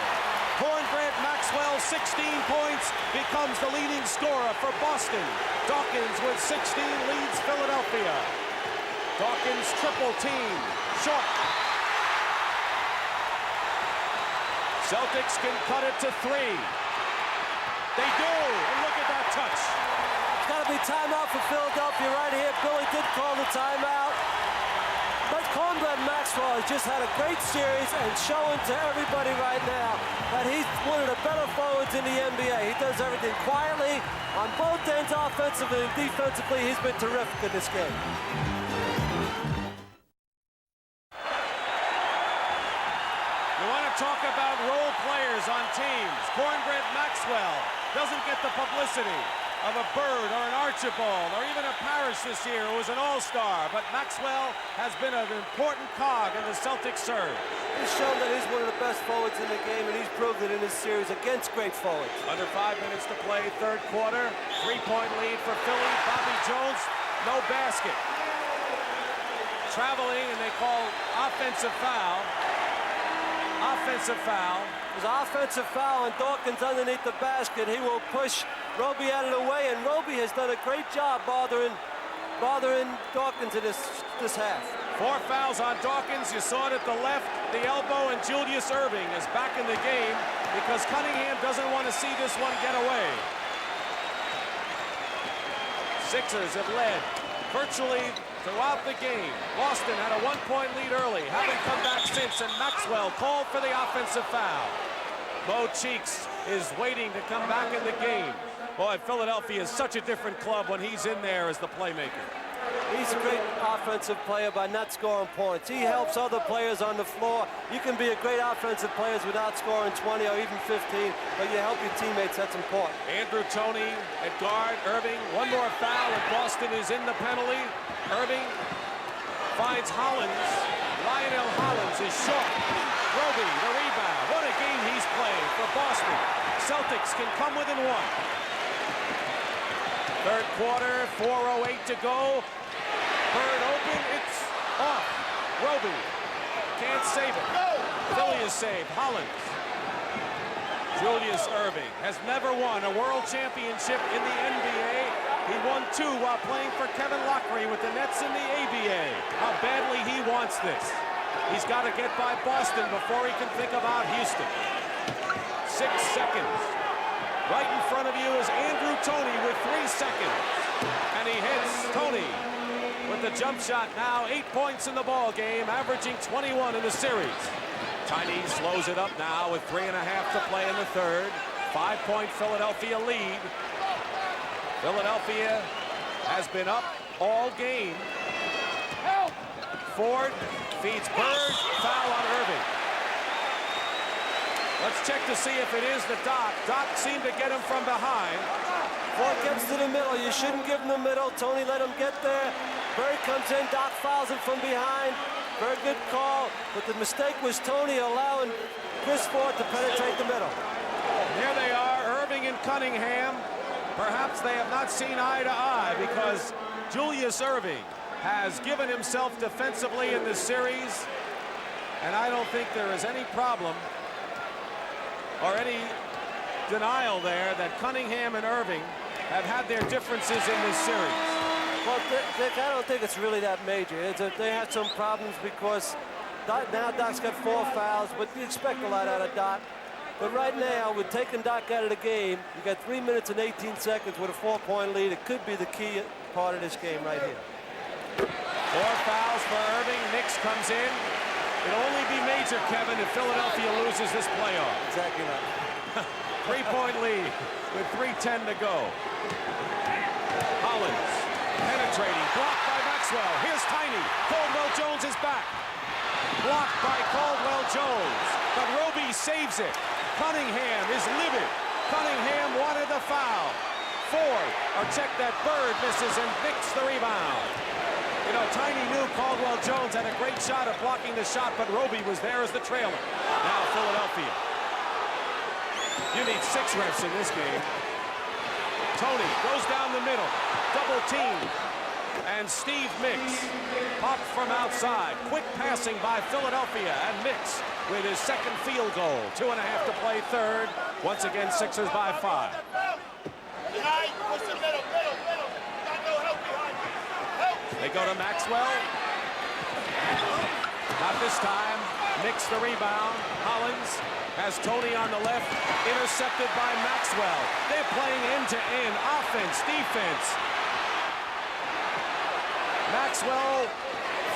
Cornbread Maxwell, 16 points, becomes the leading scorer for Boston. Dawkins with 16 leads Philadelphia. Dawkins triple team, short. Celtics can cut it to 3. They do, and look at that touch. It's got to be timeout for Philadelphia right here. Billy did call the timeout. But Cornbread Maxwell has just had a great series and showing to everybody right now that he's one of the better forwards in the NBA. He does everything quietly on both ends, offensively and defensively. He's been terrific in this game. You want to talk about role players on teams. Cornbread Maxwell doesn't get the publicity of a Bird or an Archibald or even a Parrish this year who was an all-star, but Maxwell has been an important cog in the Celtics serve. He's shown that he's one of the best forwards in the game, and he's proved it in this series against great forwards. Under 5 minutes to play, third quarter, 3-point lead for Philly. Bobby Jones, no basket. Traveling, and they call offensive foul. Offensive foul. There's an offensive foul, and Dawkins underneath the basket. He will push Roby out of the way, and Roby has done a great job bothering Dawkins in this half. 4 fouls on Dawkins. You saw it at the left. the elbow, and Julius Erving is back in the game because Cunningham doesn't want to see this one get away. Sixers have led virtually throughout the game. Boston had a 1-point lead early, haven't come back since, and Maxwell called for the offensive foul. Mo Cheeks is waiting to come back in the game. Boy, Philadelphia is such a different club when he's in there as the playmaker. He's a great offensive player by not scoring points. He helps other players on the floor. You can be a great offensive player without scoring 20 or even 15, but you help your teammates. That's important. Andrew Toney at guard. Erving, one more foul, and Boston is in the penalty. Erving finds Hollins. Lionel Hollins is short. Roby, the rebound. What a game he's playing for Boston. Celtics can come within one. Third quarter, 4:08 to go. Bird open, it's off. Roby can't save it. Philly is saved. Hollins. Julius Erving has never won a world championship in the NBA. He won 2 while playing for Kevin Lockery with the Nets in the ABA. How badly he wants this. He's got to get by Boston before he can think about Houston. 6 seconds. Right in front of you is Andrew Toney with 3 seconds. And he hits Toney with the jump shot. Now 8 points in the ball game, averaging 21 in the series. Tiny slows it up now with 3.5 to play in the third. 5-point Philadelphia lead. Philadelphia has been up all game. Ford feeds Bird, foul on Erving. Let's check to see if it is the Doc. Doc seemed to get him from behind. Ford gets to the middle. You shouldn't give him the middle. Toney let him get there. Bird comes in. Doc fouls him from behind. Very good call. But the mistake was Toney allowing Chris Ford to penetrate the middle. Here they are, Erving and Cunningham. Perhaps they have not seen eye to eye because Julius Erving has given himself defensively in this series. And I don't think there is any problem or any denial there that Cunningham and Erving have had their differences in this series. Well, Dick, I don't think it's really that major. They had some problems because now Doc's got 4 fouls, but you expect a lot out of Doc. But right now, with taking Doc out of the game, you got 3 minutes and 18 seconds with a 4-point lead. It could be the key part of this game right here. 4 fouls for Erving. Nix comes in. It'll only be major, Kevin, if Philadelphia loses this playoff. Exactly right. 3-point lead with 3:10 to go. Hollins penetrating, blocked by Maxwell. Here's Tiny. Caldwell Jones is back. Blocked by Caldwell Jones, but Roby saves it. Cunningham is livid. Cunningham wanted the foul. Ford, or check that, Bird misses and Nix the rebound. You know, Tiny knew Caldwell Jones had a great shot at blocking the shot, but Roby was there as the trailer. Now Philadelphia. You need 6 refs in this game. Toney goes down the middle, double team, and Steve Mix popped from outside. Quick passing by Philadelphia, and Mix with his second field goal. 2.5 to play third. Once again, Sixers by 5. They go to Maxwell. Not this time. Mix the rebound. Hollins has Toney on the left, intercepted by Maxwell. They're playing end-to-end offense, defense. Maxwell,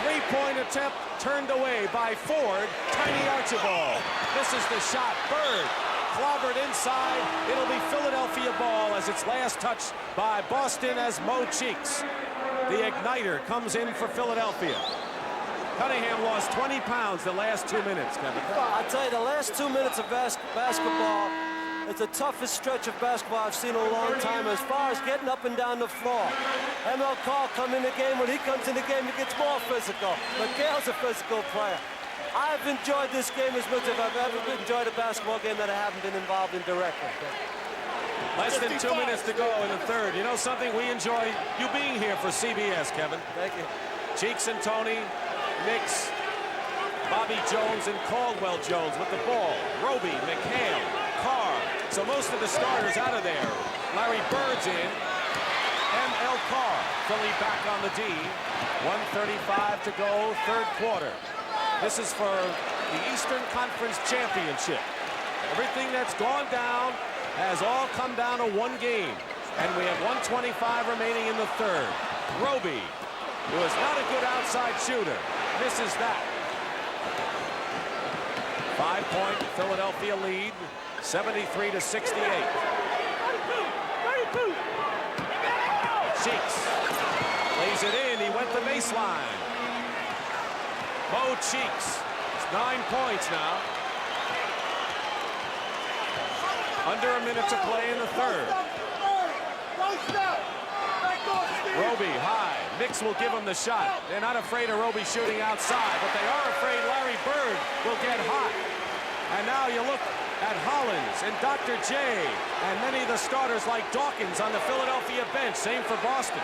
3-point attempt turned away by Ford. Tiny Archibald. This is the shot. Bird clobbered inside. It'll be Philadelphia ball as its last touch by Boston as Mo Cheeks. The igniter comes in for Philadelphia. Cunningham lost 20 pounds the last 2 minutes, Kevin. Well, I tell you, the last 2 minutes of basketball is the toughest stretch of basketball I've seen in a long time as far as getting up and down the floor. ML Carl come in the game. When he comes in the game, he gets more physical. McHale's a physical player. I've enjoyed this game as much as I've ever enjoyed a basketball game that I haven't been involved in directly. Less than 2 minutes to go in the third. You know something? We enjoy you being here for CBS, Kevin. Thank you. Cheeks and Toney, Nix, Bobby Jones, and Caldwell Jones with the ball. Roby, McHale, Carr. So most of the starters out of there. Larry Bird's in. ML Carr. Philly back on the D. 1:35 to go, third quarter. This is for the Eastern Conference Championship. Everything that's gone down has all come down to one game. And we have 1:25 remaining in the third. Roby, who is not a good outside shooter, misses that. 5-point Philadelphia lead, 73-68. Cheeks lays it in. He went the baseline. Mo Cheeks. It's 9 points now. Under a minute to play in the third. Roby high. Mix will give him the shot. They're not afraid of Roby shooting outside, but they are afraid Larry Bird will get hot. And now you look at Hollins and Dr. J and many of the starters like Dawkins on the Philadelphia bench. Same for Boston.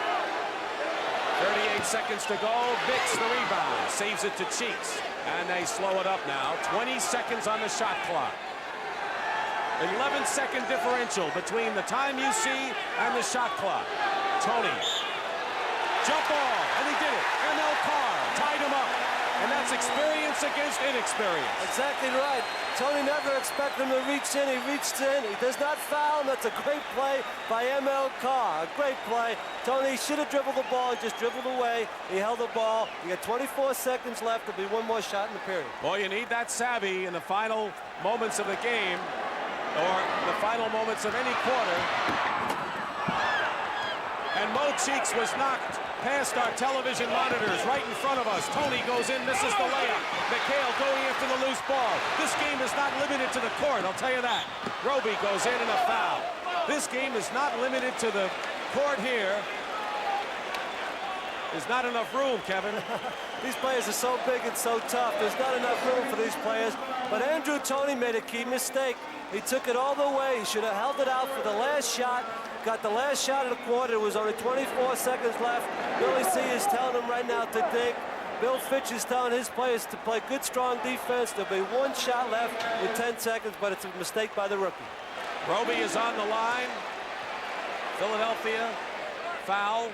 38 seconds to go. Mix the rebound. Saves it to Cheeks. And they slow it up now. 20 seconds on the shot clock. 11-second differential between the time you see and the shot clock. Tony. Jump ball. And he did it. ML Carr tied him up. And that's experience against inexperience. Exactly right. Tony never expected him to reach in. He reached in. He does not foul. And that's a great play by ML Carr. A great play. Tony should have dribbled the ball. He just dribbled away. He held the ball. You got 24 seconds left. There'll be one more shot in the period. Boy, you need that savvy in the final moments of the game, or the final moments of any quarter. And Mo Cheeks was knocked past our television monitors right in front of us. Tony goes in, misses the layup. McHale going after the loose ball. This game is not limited to the court, I'll tell you that. Roby goes in and a foul. This game is not limited to the court here. There's not enough room, Kevin. These players are so big and so tough. There's not enough room for these players. But Andrew Toney made a key mistake. He took it all the way. He should have held it out for the last shot. Got the last shot of the quarter. There was only 24 seconds left. Billy C is telling him right now to dig. Bill Fitch is telling his players to play good, strong defense. There'll be one shot left with 10 seconds, but it's a mistake by the rookie. Roby is on the line. Philadelphia, foul.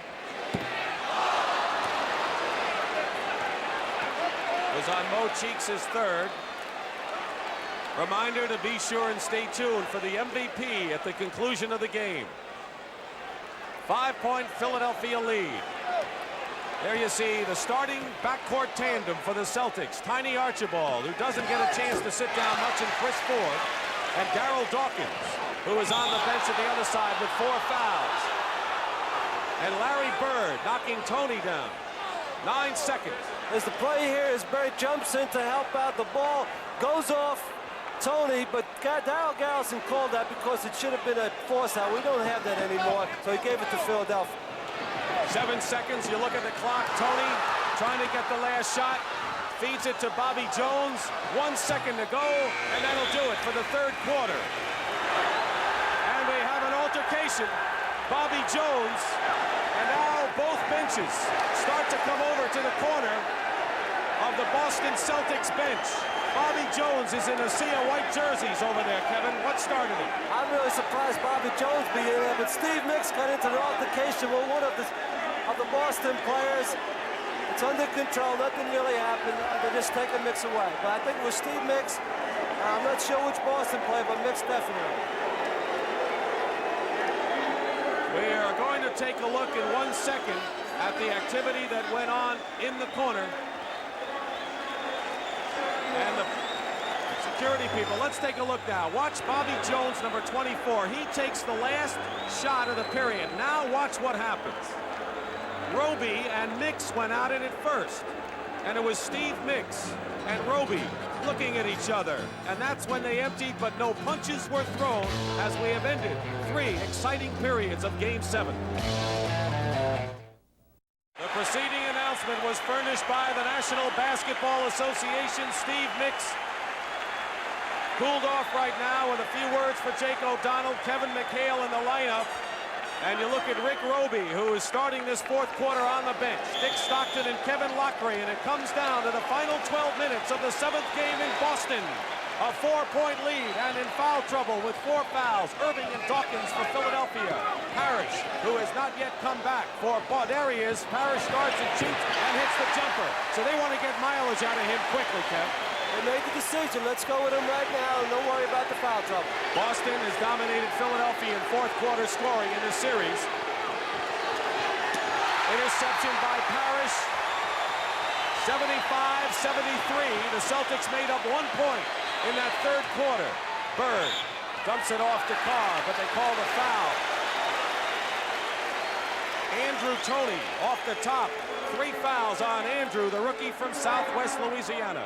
Was on Mo Cheeks, his third. Reminder to be sure and stay tuned for the MVP at the conclusion of the game. 5-point Philadelphia lead. There you see the starting backcourt tandem for the Celtics. Tiny Archibald, who doesn't get a chance to sit down much, and Chris Ford. And Darryl Dawkins, who is on the bench at the other side with 4 fouls. And Larry Bird knocking Tony down. 9 seconds. As the play here is Bird jumps in to help out. The ball goes off Tony, but Darryl Garrison called that because it should have been a force out. We don't have that anymore, so he gave it to Philadelphia. 7 seconds. You look at the clock. Tony trying to get the last shot. Feeds it to Bobby Jones. 1 second to go, and that'll do it for the third quarter. And we have an altercation. Bobby Jones, and now both benches start to come over to the corner of the Boston Celtics bench. Bobby Jones is in a sea of white jerseys over there, Kevin. What started it? I'm really surprised Bobby Jones being there, but Steve Mix got into an altercation with one of the Boston players. It's under control. Nothing really happened. They just take a Mix away. But I think it was Steve Mix. I'm not sure which Boston player, but Mix definitely. We are going to take a look in 1 second at the activity that went on in the corner. And the security people, let's take a look now. Watch Bobby Jones, number 24. He takes the last shot of the period. Now watch what happens. Roby and Mix went at it at first. And it was Steve Mix and Roby looking at each other. And that's when they emptied, but no punches were thrown as we have ended 3 exciting periods of Game 7. The preceding announcement was furnished by the National Basketball Association. Steve Mix cooled off right now with a few words for Jake O'Donnell, Kevin McHale in the lineup. And you look at Rick Roby, who is starting this fourth quarter on the bench. Dick Stockton and Kevin Lockery, and it comes down to the final 12 minutes of the 7th game in Boston. A 4-point lead, and in foul trouble with 4 fouls. Irving and Dawkins for Philadelphia. Parrish, who has not yet come back for there he is. Parrish starts and shoots and hits the jumper. So they want to get mileage out of him quickly, Kev. They made the decision. Let's go with them right now, and don't worry about the foul trouble. Boston has dominated Philadelphia in fourth quarter scoring in this series. Interception by Parrish. 75-73. The Celtics made up 1 point in that third quarter. Bird dumps it off to Carr, but they call the foul. Andrew Toney off the top. 3 fouls on Andrew, the rookie from Southwest Louisiana.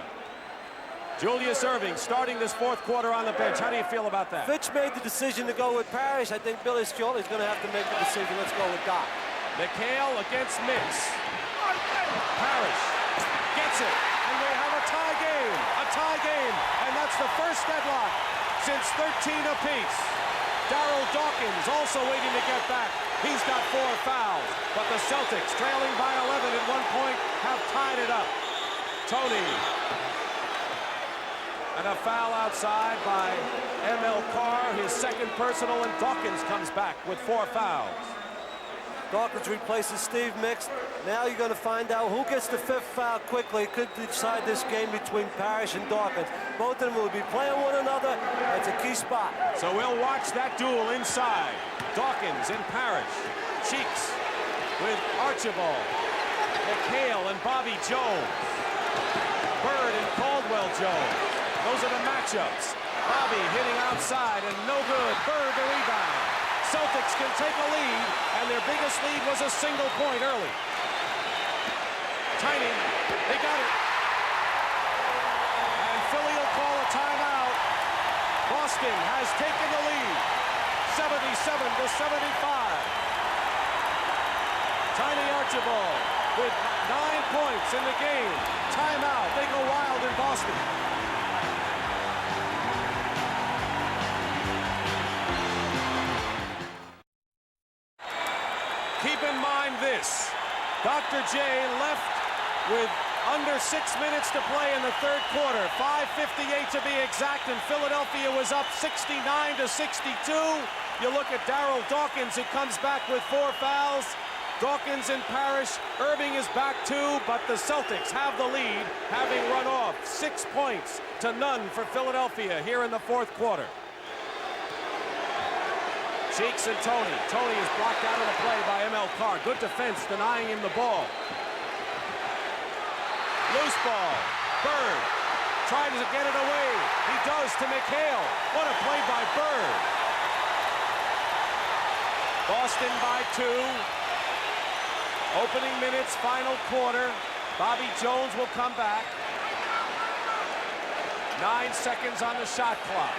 Julius Erving starting this fourth quarter on the bench. How do you feel about that? Fitch made the decision to go with Parrish. I think Billy Scioli is going to have to make the decision. Let's go with Doc. McHale against Mintz. Parrish gets it, and they have a tie game, and that's the first deadlock since 13 apiece. Darryl Dawkins also waiting to get back. He's got 4 fouls, but the Celtics, trailing by 11 at 1 point, have tied it up. Toney. And a foul outside by M.L. Carr, his second personal, and Dawkins comes back with 4 fouls. Dawkins replaces Steve Mix. Now you're going to find out who gets the 5th foul quickly. It could decide this game between Parrish and Dawkins. Both of them will be playing one another. That's a key spot. So we'll watch that duel inside. Dawkins and Parrish. Cheeks with Archibald. McHale and Bobby Jones. Bird and Caldwell Jones. Those are the matchups. Bobby hitting outside and no good. Bird the rebound. Celtics can take a lead, and their biggest lead was a single point early. Tiny, they got it. And Philly will call a timeout. Boston has taken the lead, 77-75. Tiny Archibald with 9 points in the game. Timeout. They go wild in Boston. Keep in mind this, Dr. J left with under 6 minutes to play in the third quarter, 5:58 to be exact, and Philadelphia was up 69-62. You look at Darryl Dawkins, who comes back with 4 fouls. Dawkins and Parrish. Irving is back too, but the Celtics have the lead, having run off 6 points to none for Philadelphia here in the fourth quarter. Cheeks and Toney. Toney is blocked out of the play by M.L. Carr. Good defense, denying him the ball. Loose ball. Bird trying to get it away. He does to McHale. What a play by Bird. Boston by 2. Opening minutes, final quarter. Bobby Jones will come back. 9 seconds on the shot clock.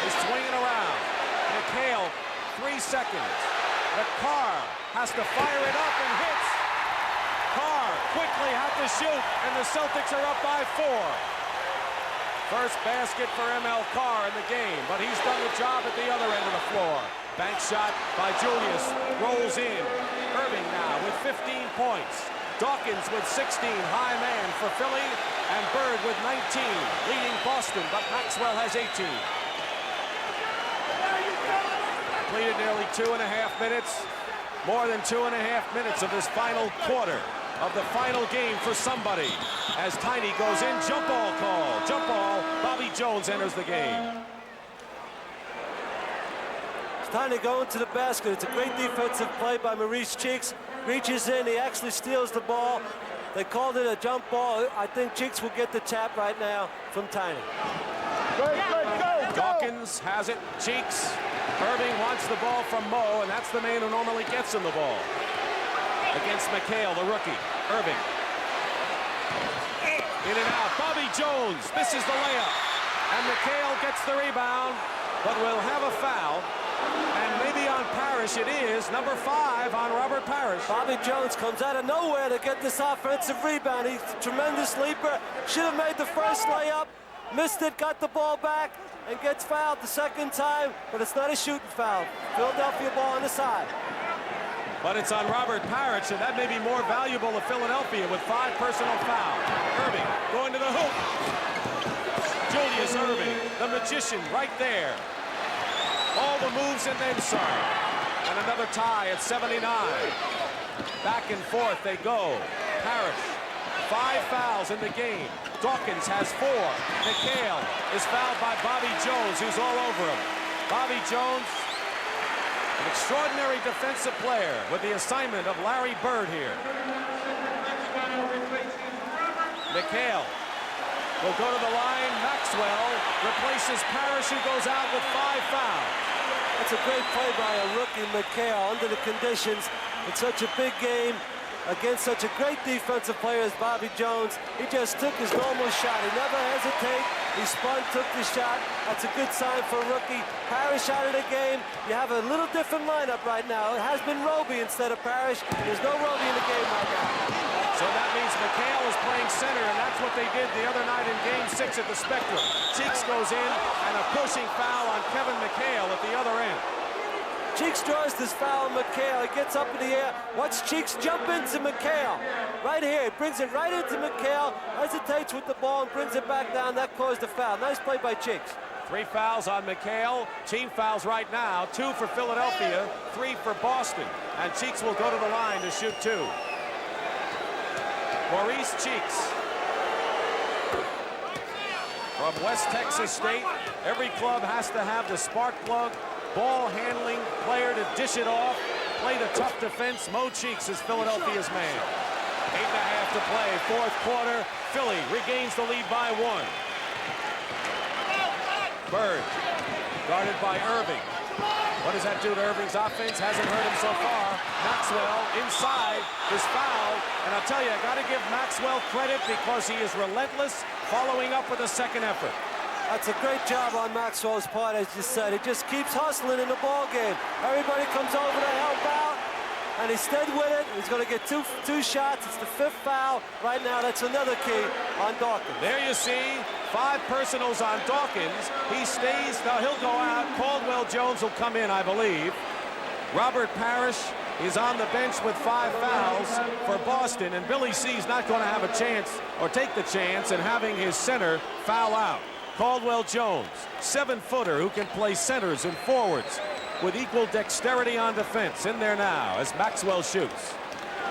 He's swinging around. McHale, 3 seconds. But Carr has to fire it up and hits. Carr quickly had to shoot, and the Celtics are up by 4. First basket for M.L. Carr in the game, but he's done the job at the other end of the floor. Bank shot by Julius, rolls in. Irving now with 15 points. Dawkins with 16, high man for Philly, and Bird with 19, leading Boston, but Maxwell has 18. Completed nearly 2.5 minutes, more than 2.5 minutes of this final quarter of the final game for somebody. As Tiny goes in, jump ball call. Jump ball, Bobby Jones enters the game. It's Tiny going to the basket. It's a great defensive play by Maurice Cheeks. Reaches in, he actually steals the ball. They called it a jump ball. I think Cheeks will get the tap right now from Tiny. Go. Dawkins has it, Cheeks. Irving wants the ball from Mo, and that's the man who normally gets him the ball. Against McHale, the rookie. Irving. In and out. Bobby Jones misses the layup. And McHale gets the rebound, but will have a foul. And maybe on Parrish it is. Number 5 on Robert Parrish. Bobby Jones comes out of nowhere to get this offensive rebound. He's a tremendous leaper. Should have made the first layup. Missed it, got the ball back, and gets fouled the second time, but it's not a shooting foul. Philadelphia ball on the side. But it's on Robert Parrish, and that may be more valuable to Philadelphia with 5 personal fouls. Irving going to the hoop. Julius Irving, the magician, right there. All the moves and then some. And another tie at 79. Back and forth they go. Parrish 5 fouls in the game. Dawkins has 4. McHale is fouled by Bobby Jones, who's all over him. Bobby Jones, an extraordinary defensive player with the assignment of Larry Bird here. McHale will go to the line. Maxwell replaces Parrish, who goes out with 5 fouls. That's a great play by a rookie, McHale, under the conditions in such a big game against such a great defensive player as Bobby Jones. He just took his normal shot. He never hesitated. He spun, took the shot. That's a good sign for a rookie. Parrish out of the game. You have a little different lineup right now. It has been Roby instead of Parrish. There's no Roby in the game right now. So that means McHale is playing center, and that's what they did the other night in Game 6 at the Spectrum. Cheeks goes in, and a pushing foul on Kevin McHale at the other end. Cheeks draws this foul on McHale. He gets up in the air. Watch Cheeks jump into McHale. Right here. He brings it right into McHale. Hesitates with the ball and brings it back down. That caused the foul. Nice play by Cheeks. 3 fouls on McHale. Team fouls right now. 2 for Philadelphia, 3 for Boston. And Cheeks will go to the line to shoot 2. Maurice Cheeks from West Texas State. Every club has to have the spark plug, ball handling player to dish it off, play the tough defense. Mo Cheeks is Philadelphia's man. 8.5 to play, 4th quarter. Philly regains the lead by 1. Bird, guarded by Irving. What does that do to Irving's offense? Hasn't hurt him so far. Maxwell inside is fouled. And I'll tell you, I got to give Maxwell credit because he is relentless, following up with a second effort. That's a great job on Maxwell's part, as you said. He just keeps hustling in the ball game. Everybody comes over to help out, and he stayed with it. He's going to get two shots. It's the 5th foul. Right now, that's another key on Dawkins. There you see 5 personals on Dawkins. He stays. Now he'll go out. Caldwell Jones will come in, I believe. Robert Parrish is on the bench with 5 fouls for Boston, and Billy C's not going to have a chance or take the chance in having his center foul out. Caldwell Jones, 7-footer who can play centers and forwards with equal dexterity on defense, in there now as Maxwell shoots.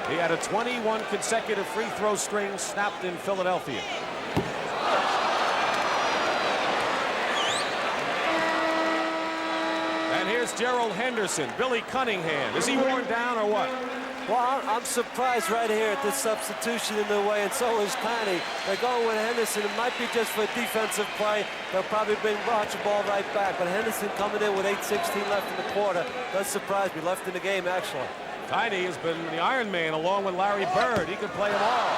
He had a 21 consecutive free throw string snapped in Philadelphia. And here's Gerald Henderson. Billy Cunningham. Is he worn down or what? Well, I'm surprised right here at this substitution in the way, and so is Tanny. They're going with Henderson. It might be just for a defensive play. They'll probably bring Archibald right back. But Henderson coming in with 8:16 left in the quarter does surprise me. Left in the game, actually. Tiny has been the Iron Man along with Larry Bird. He can play them all.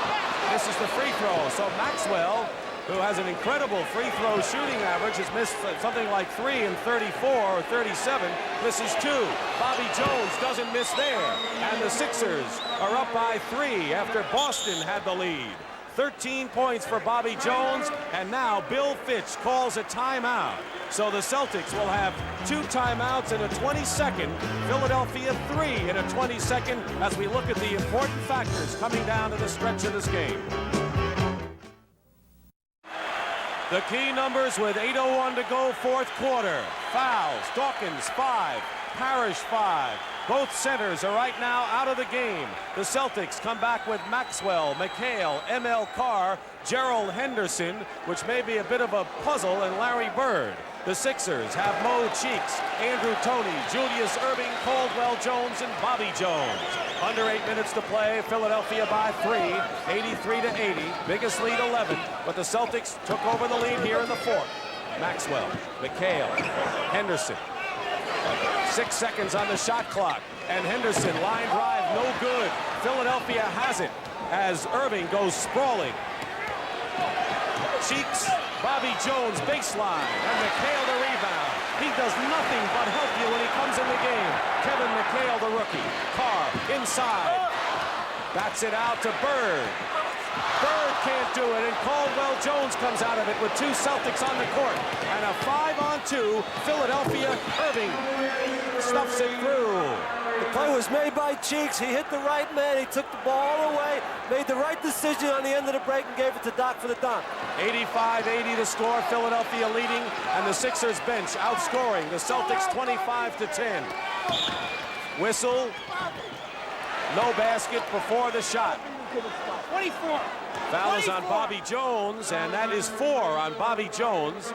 This is the free throw. So Maxwell, who has an incredible free throw shooting average, has missed something like 3 in 34 or 37, misses 2. Bobby Jones doesn't miss there. And the Sixers are up by 3 after Boston had the lead. 13 points for Bobby Jones, and now Bill Fitch calls a timeout. So the Celtics will have 2 timeouts in a 20-second, Philadelphia 3 in a 20-second, as we look at the important factors coming down to the stretch of this game. The key numbers with 8:01 to go, 4th quarter. Fouls, Dawkins 5, Parrish 5. Both centers are right now out of the game. The Celtics come back with Maxwell, McHale, M.L. Carr, Gerald Henderson, which may be a bit of a puzzle, and Larry Bird. The Sixers have Mo Cheeks, Andrew Toney, Julius Erving, Caldwell Jones, and Bobby Jones. Under 8 minutes to play, Philadelphia by 3, 83-80, biggest lead 11, but the Celtics took over the lead here in the 4th. Maxwell, McHale, Henderson. 6 seconds on the shot clock, and Henderson line drive, no good. Philadelphia has it as Irving goes sprawling. Cheeks, Bobby Jones baseline, and McHale the rebound. He does nothing but help you when he comes in the game. Kevin McHale, the rookie. Carr inside, bats it out to Bird. Bird can't do it, and Caldwell Jones comes out of it with 2 Celtics on the court. And a 5-on-2, Philadelphia. Irving stuffs it through. The play was made by Cheeks. He hit the right man. He took the ball all away, made the right decision on the end of the break, and gave it to Doc for the dunk. 85-80 the score, Philadelphia leading, and the Sixers bench outscoring the Celtics 25-10. Whistle. No basket before the shot. 24. Foul is on Bobby Jones, and that is 4 on Bobby Jones.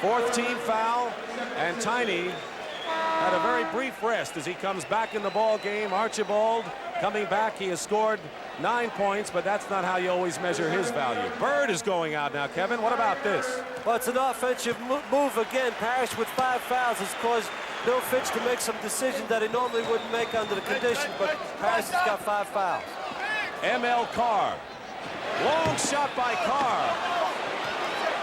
4th team foul, and Tiny had a very brief rest as he comes back in the ball game. Archibald coming back. He has scored 9 points, but that's not how you always measure his value. Bird is going out now, Kevin. What about this? Well, it's an offensive move again. Parrish with 5 fouls has caused Bill Fitch to make some decisions that he normally wouldn't make under the conditions, but Parrish has got 5 fouls. M.L. Carr. Long shot by Carr.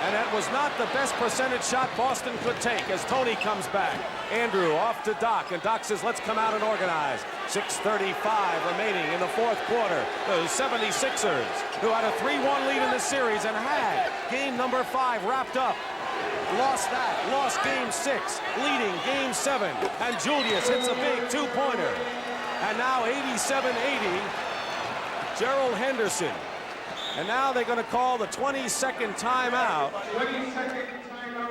And that was not the best percentage shot Boston could take as Tony comes back. Andrew off to Doc, and Doc says, let's come out and organize. 6:35 remaining in the 4th quarter. The 76ers, who had a 3-1 lead in the series and had game number 5 wrapped up. Lost that, lost game 6, leading game 7. And Julius hits a big 2-pointer. And now 87-80, Gerald Henderson. And now they're going to call the 22nd timeout.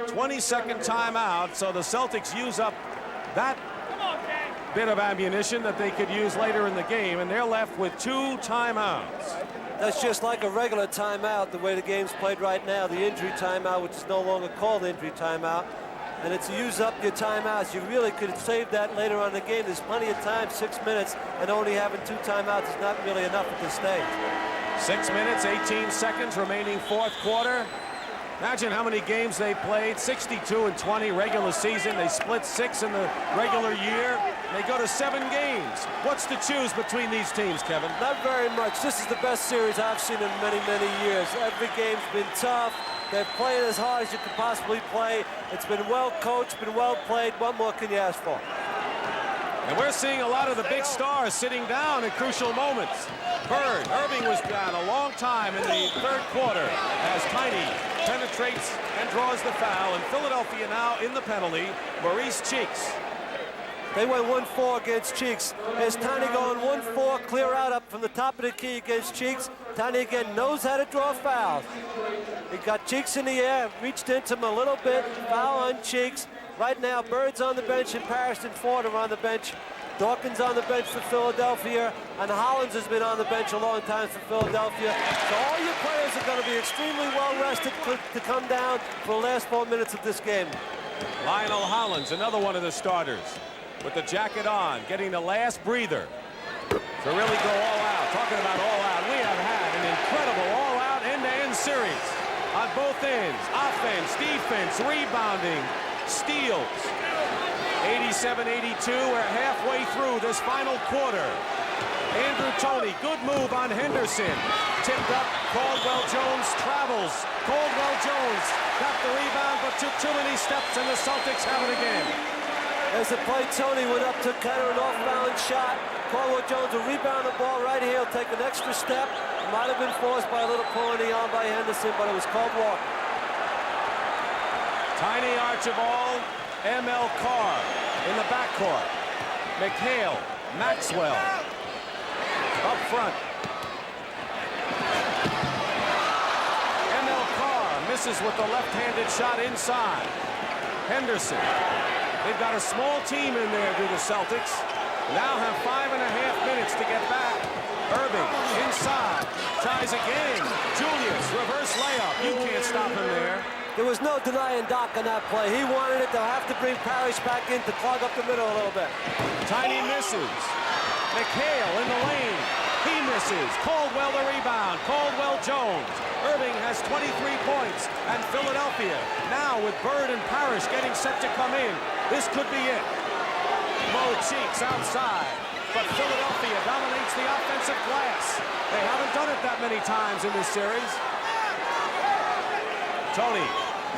22nd timeout, so the Celtics use up that bit of ammunition that they could use later in the game, and they're left with 2 timeouts. That's just like a regular timeout, the way the game's played right now. The injury timeout, which is no longer called injury timeout. And it's use up your timeouts. You really could save that later on in the game. There's plenty of time, 6 minutes, and only having 2 timeouts is not really enough at this stage. 6 minutes, 18 seconds remaining 4th quarter. Imagine how many games they played. 62 and 20 regular season. They split 6 in the regular year. They go to 7 games. What's to choose between these teams, Kevin? Not very much. This is the best series I've seen in many, many years. Every game's been tough. They've played as hard as you could possibly play. It's been well coached, been well played. What more can you ask for? And we're seeing a lot of the big stars sitting down in crucial moments. Bird, Irving was down a long time in the 3rd quarter as Tiny penetrates and draws the foul. And Philadelphia now in the penalty, Maurice Cheeks. They went 1-4 against Cheeks. There's Tiny going 1-4, clear out up from the top of the key against Cheeks. Tiny again knows how to draw fouls. He got Cheeks in the air, reached into him a little bit, foul on Cheeks. Right now, Bird's on the bench and Parrish and Ford are on the bench. Dawkins on the bench for Philadelphia, and Hollins has been on the bench a long time for Philadelphia. So all your players are going to be extremely well rested to come down for the last 4 minutes of this game. Lionel Hollins, another one of the starters, with the jacket on, getting the last breather to really go all out. Talking about all out, we have had an incredible all-out end-to-end series on both ends. Offense, defense, rebounding, steals. 87-82, we're halfway through this final quarter. Andrew Toney, good move on Henderson. Tipped up, Caldwell Jones travels. Caldwell Jones got the rebound, but took too many steps, and the Celtics have it again. As the play, Toney went up to kind of an off-balance shot. Caldwell Jones will rebound the ball right here. He'll take an extra step. Might have been forced by a little pull in the arm by Henderson, but it was called walk. Tiny Archibald, M.L. Carr in the backcourt. McHale, Maxwell up front. M.L. Carr misses with the left-handed shot inside. Henderson. They've got a small team in there, do the Celtics. Now have 5.5 minutes to get back. Irving inside, tries again. Julius, reverse layup. You can't stop him there. There was no denying Doc on that play. He wanted it. They'll have to bring Parrish back in to clog up the middle a little bit. Tiny misses. McHale in the lane. He misses. Caldwell the rebound. Caldwell Jones. Irving has 23 points. And Philadelphia now with Bird and Parrish getting set to come in. This could be it. Mo Cheeks outside. But Philadelphia dominates the offensive glass. They haven't done it that many times in this series. Tony,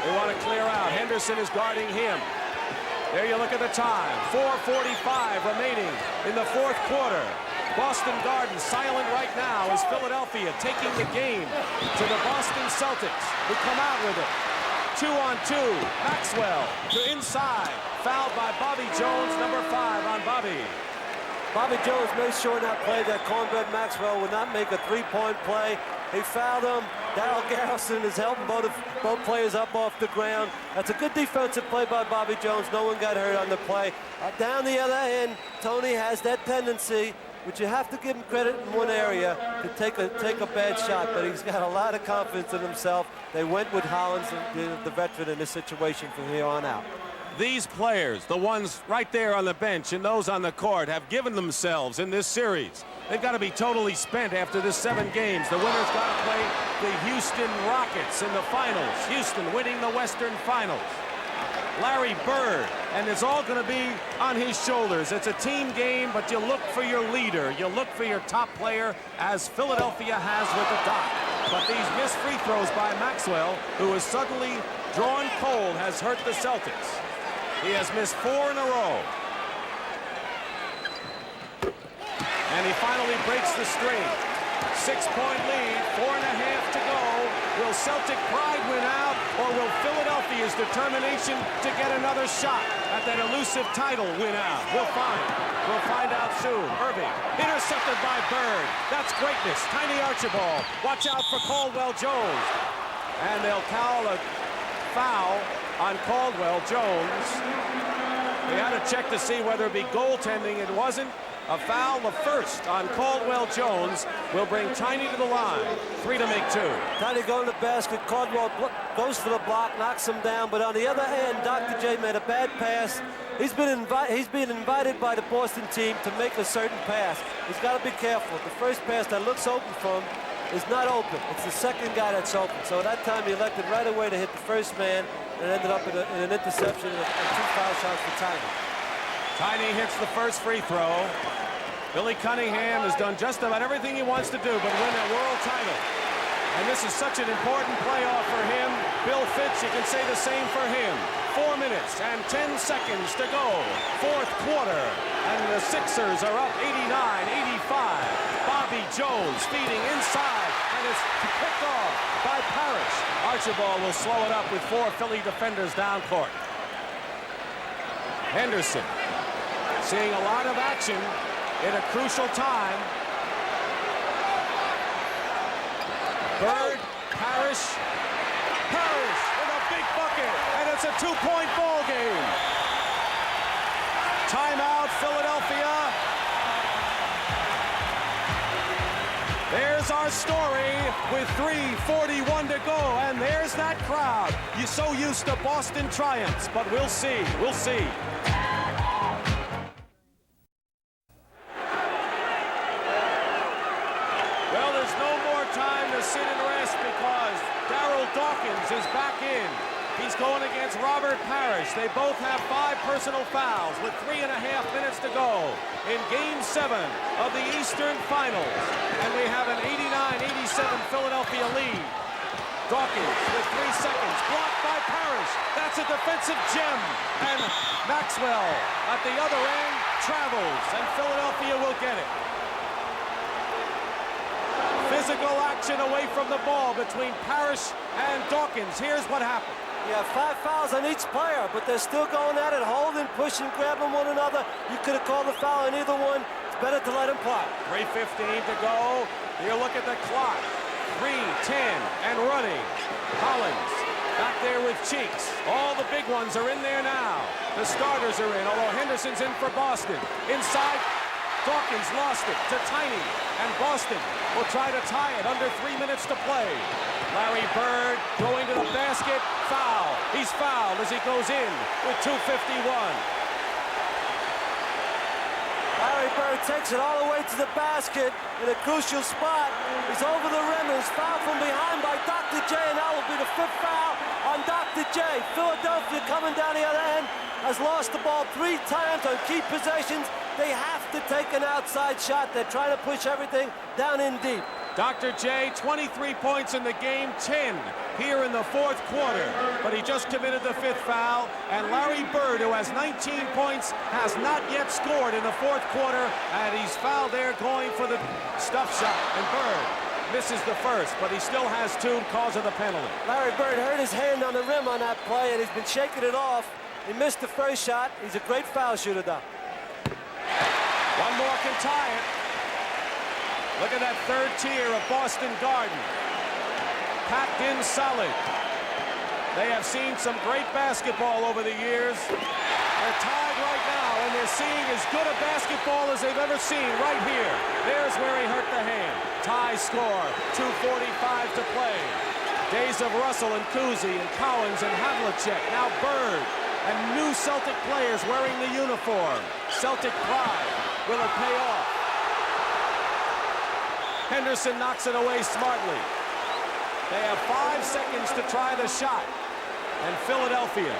they want to clear out. Henderson is guarding him. There you look at the time. 4:45 remaining in the 4th quarter. Boston Garden silent right now as Philadelphia taking the game to the Boston Celtics, who come out with it. 2-on-2. Maxwell to inside. Fouled by Bobby Jones, number 5 on Bobby. Bobby Jones made sure in that play that Cornbread Maxwell would not make a three-point play. He fouled him. Darryl Garrison is helping both players up off the ground. That's a good defensive play by Bobby Jones. No one got hurt on the play. Down the other end, Tony has that tendency but you have to give him credit in one area to take a bad shot, but he's got a lot of confidence in himself. They went with Hollins, the veteran, in this situation from here on out. These players, the ones right there on the bench and those on the court, have given themselves in this series. They've got to be totally spent after this 7 games. The winner's got to play the Houston Rockets in the finals. Houston winning the Western Finals. Larry Bird, and it's all going to be on his shoulders. It's a team game, but you look for your leader. You look for your top player, as Philadelphia has with the Doc. But these missed free throws by Maxwell, who is suddenly drawn cold, has hurt the Celtics. He has missed 4 in a row. And he finally breaks the string. 6-point lead, 4.5 to go. Will Celtic pride win out, or will Philadelphia's determination to get another shot at that elusive title win out? We'll find. We'll find out soon. Irving, intercepted by Bird. That's greatness. Tiny Archibald. Watch out for Caldwell Jones. And they'll call a foul on Caldwell Jones. We had to check to see whether it be goaltending. It wasn't. A foul, the first on Caldwell Jones, will bring Tiny to the line. 3 to make 2. Tiny going to the basket. Caldwell goes for the block, knocks him down. But on the other hand, Dr. J made a bad pass. He's being invited by the Boston team to make a certain pass. He's got to be careful. The first pass that looks open for him is not open. It's the second guy that's open. So that time he elected right away to hit the first man, and ended up in an interception and 2 foul shots for Tiny. Tiny hits the first free throw. Billy Cunningham has done just about everything he wants to do but win a world title. And this is such an important playoff for him. Bill Fitch, you can say the same for him. 4 minutes and 10 seconds to go. 4th quarter. And the Sixers are up 89-85. Bobby Jones feeding inside, and it's picked off by Parrish. Archibald will slow it up with 4 Philly defenders down court. Henderson seeing a lot of action in a crucial time. Bird, Parrish with a big bucket, and it's a 2-point ball game. Timeout, Philadelphia. There's our story with 3:41 to go, and there's that crowd. You're so used to Boston triumphs, but we'll see. We'll see. Well, there's no more time to sit and rest because Darryl Dawkins is back in. He's going against Robert Parrish. They both have 5 personal fouls with 3.5 minutes to go in Game 7 of the Eastern Finals. And we have an 89-87 Philadelphia lead. Dawkins with 3 seconds, blocked by Parrish. That's a defensive gem. And Maxwell at the other end travels, and Philadelphia will get it. Physical action away from the ball between Parrish and Dawkins. Here's what happened. You have 5 fouls on each player, but they're still going at it, holding, pushing, grabbing one another. You could have called a foul on either one. It's better to let him play. 3:15 to go. You look at the clock. 3:10 and running. Hollins back there with Cheeks. All the big ones are in there now. The starters are in, although Henderson's in for Boston. Inside, Dawkins lost it to Tiny, and Boston will try to tie it under 3 minutes to play. Larry Bird going to the basket, foul. He's fouled as he goes in with 2:51. Larry Bird takes it all the way to the basket in a crucial spot. He's over the rim and is fouled from behind by Dr. J, and that will be the 5th foul on Dr. J. Philadelphia coming down the other end has lost the ball 3 times on key possessions. They have to take an outside shot. They're trying to push everything down in deep. Dr. J, 23 points in the game, 10 here in the 4th quarter. But he just committed the 5th foul. And Larry Bird, who has 19 points, has not yet scored in the 4th quarter. And he's fouled there going for the stuff shot. And Bird misses the first, but he still has 2 because of the penalty. Larry Bird hurt his hand on the rim on that play, and he's been shaking it off. He missed the first shot. He's a great foul shooter, though. One more can tie it. Look at that 3rd tier of Boston Garden. Packed in solid. They have seen some great basketball over the years. They're tied right now, and they're seeing as good a basketball as they've ever seen right here. There's where he hurt the hand. Tie score, 2:45 to play. Days of Russell and Kuzi and Collins and Havlicek. Now Bird and new Celtic players wearing the uniform. Celtic pride. Will it pay off? Henderson knocks it away smartly. They have 5 seconds to try the shot. And Philadelphia,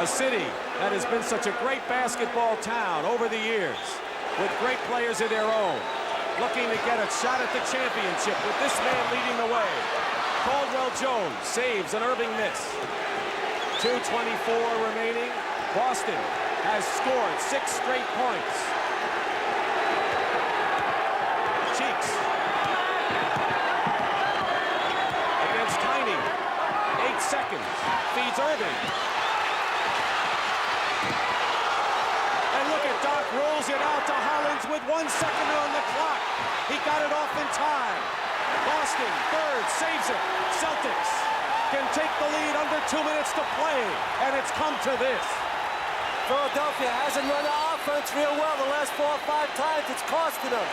a city that has been such a great basketball town over the years, with great players of their own, looking to get a shot at the championship with this man leading the way. Caldwell Jones saves an Irving miss. 2:24 remaining. Boston has scored 6 straight points. Cheeks against Tiny. 8 seconds. Feeds Irving. And look at Doc rolls it out to Hollins with 1 second on the clock. He got it off in time. Boston, Bird saves it. Celtics can take the lead under 2 minutes to play, and it's come to this. Philadelphia hasn't run the offense real well the last 4 or 5 times. It's costing them.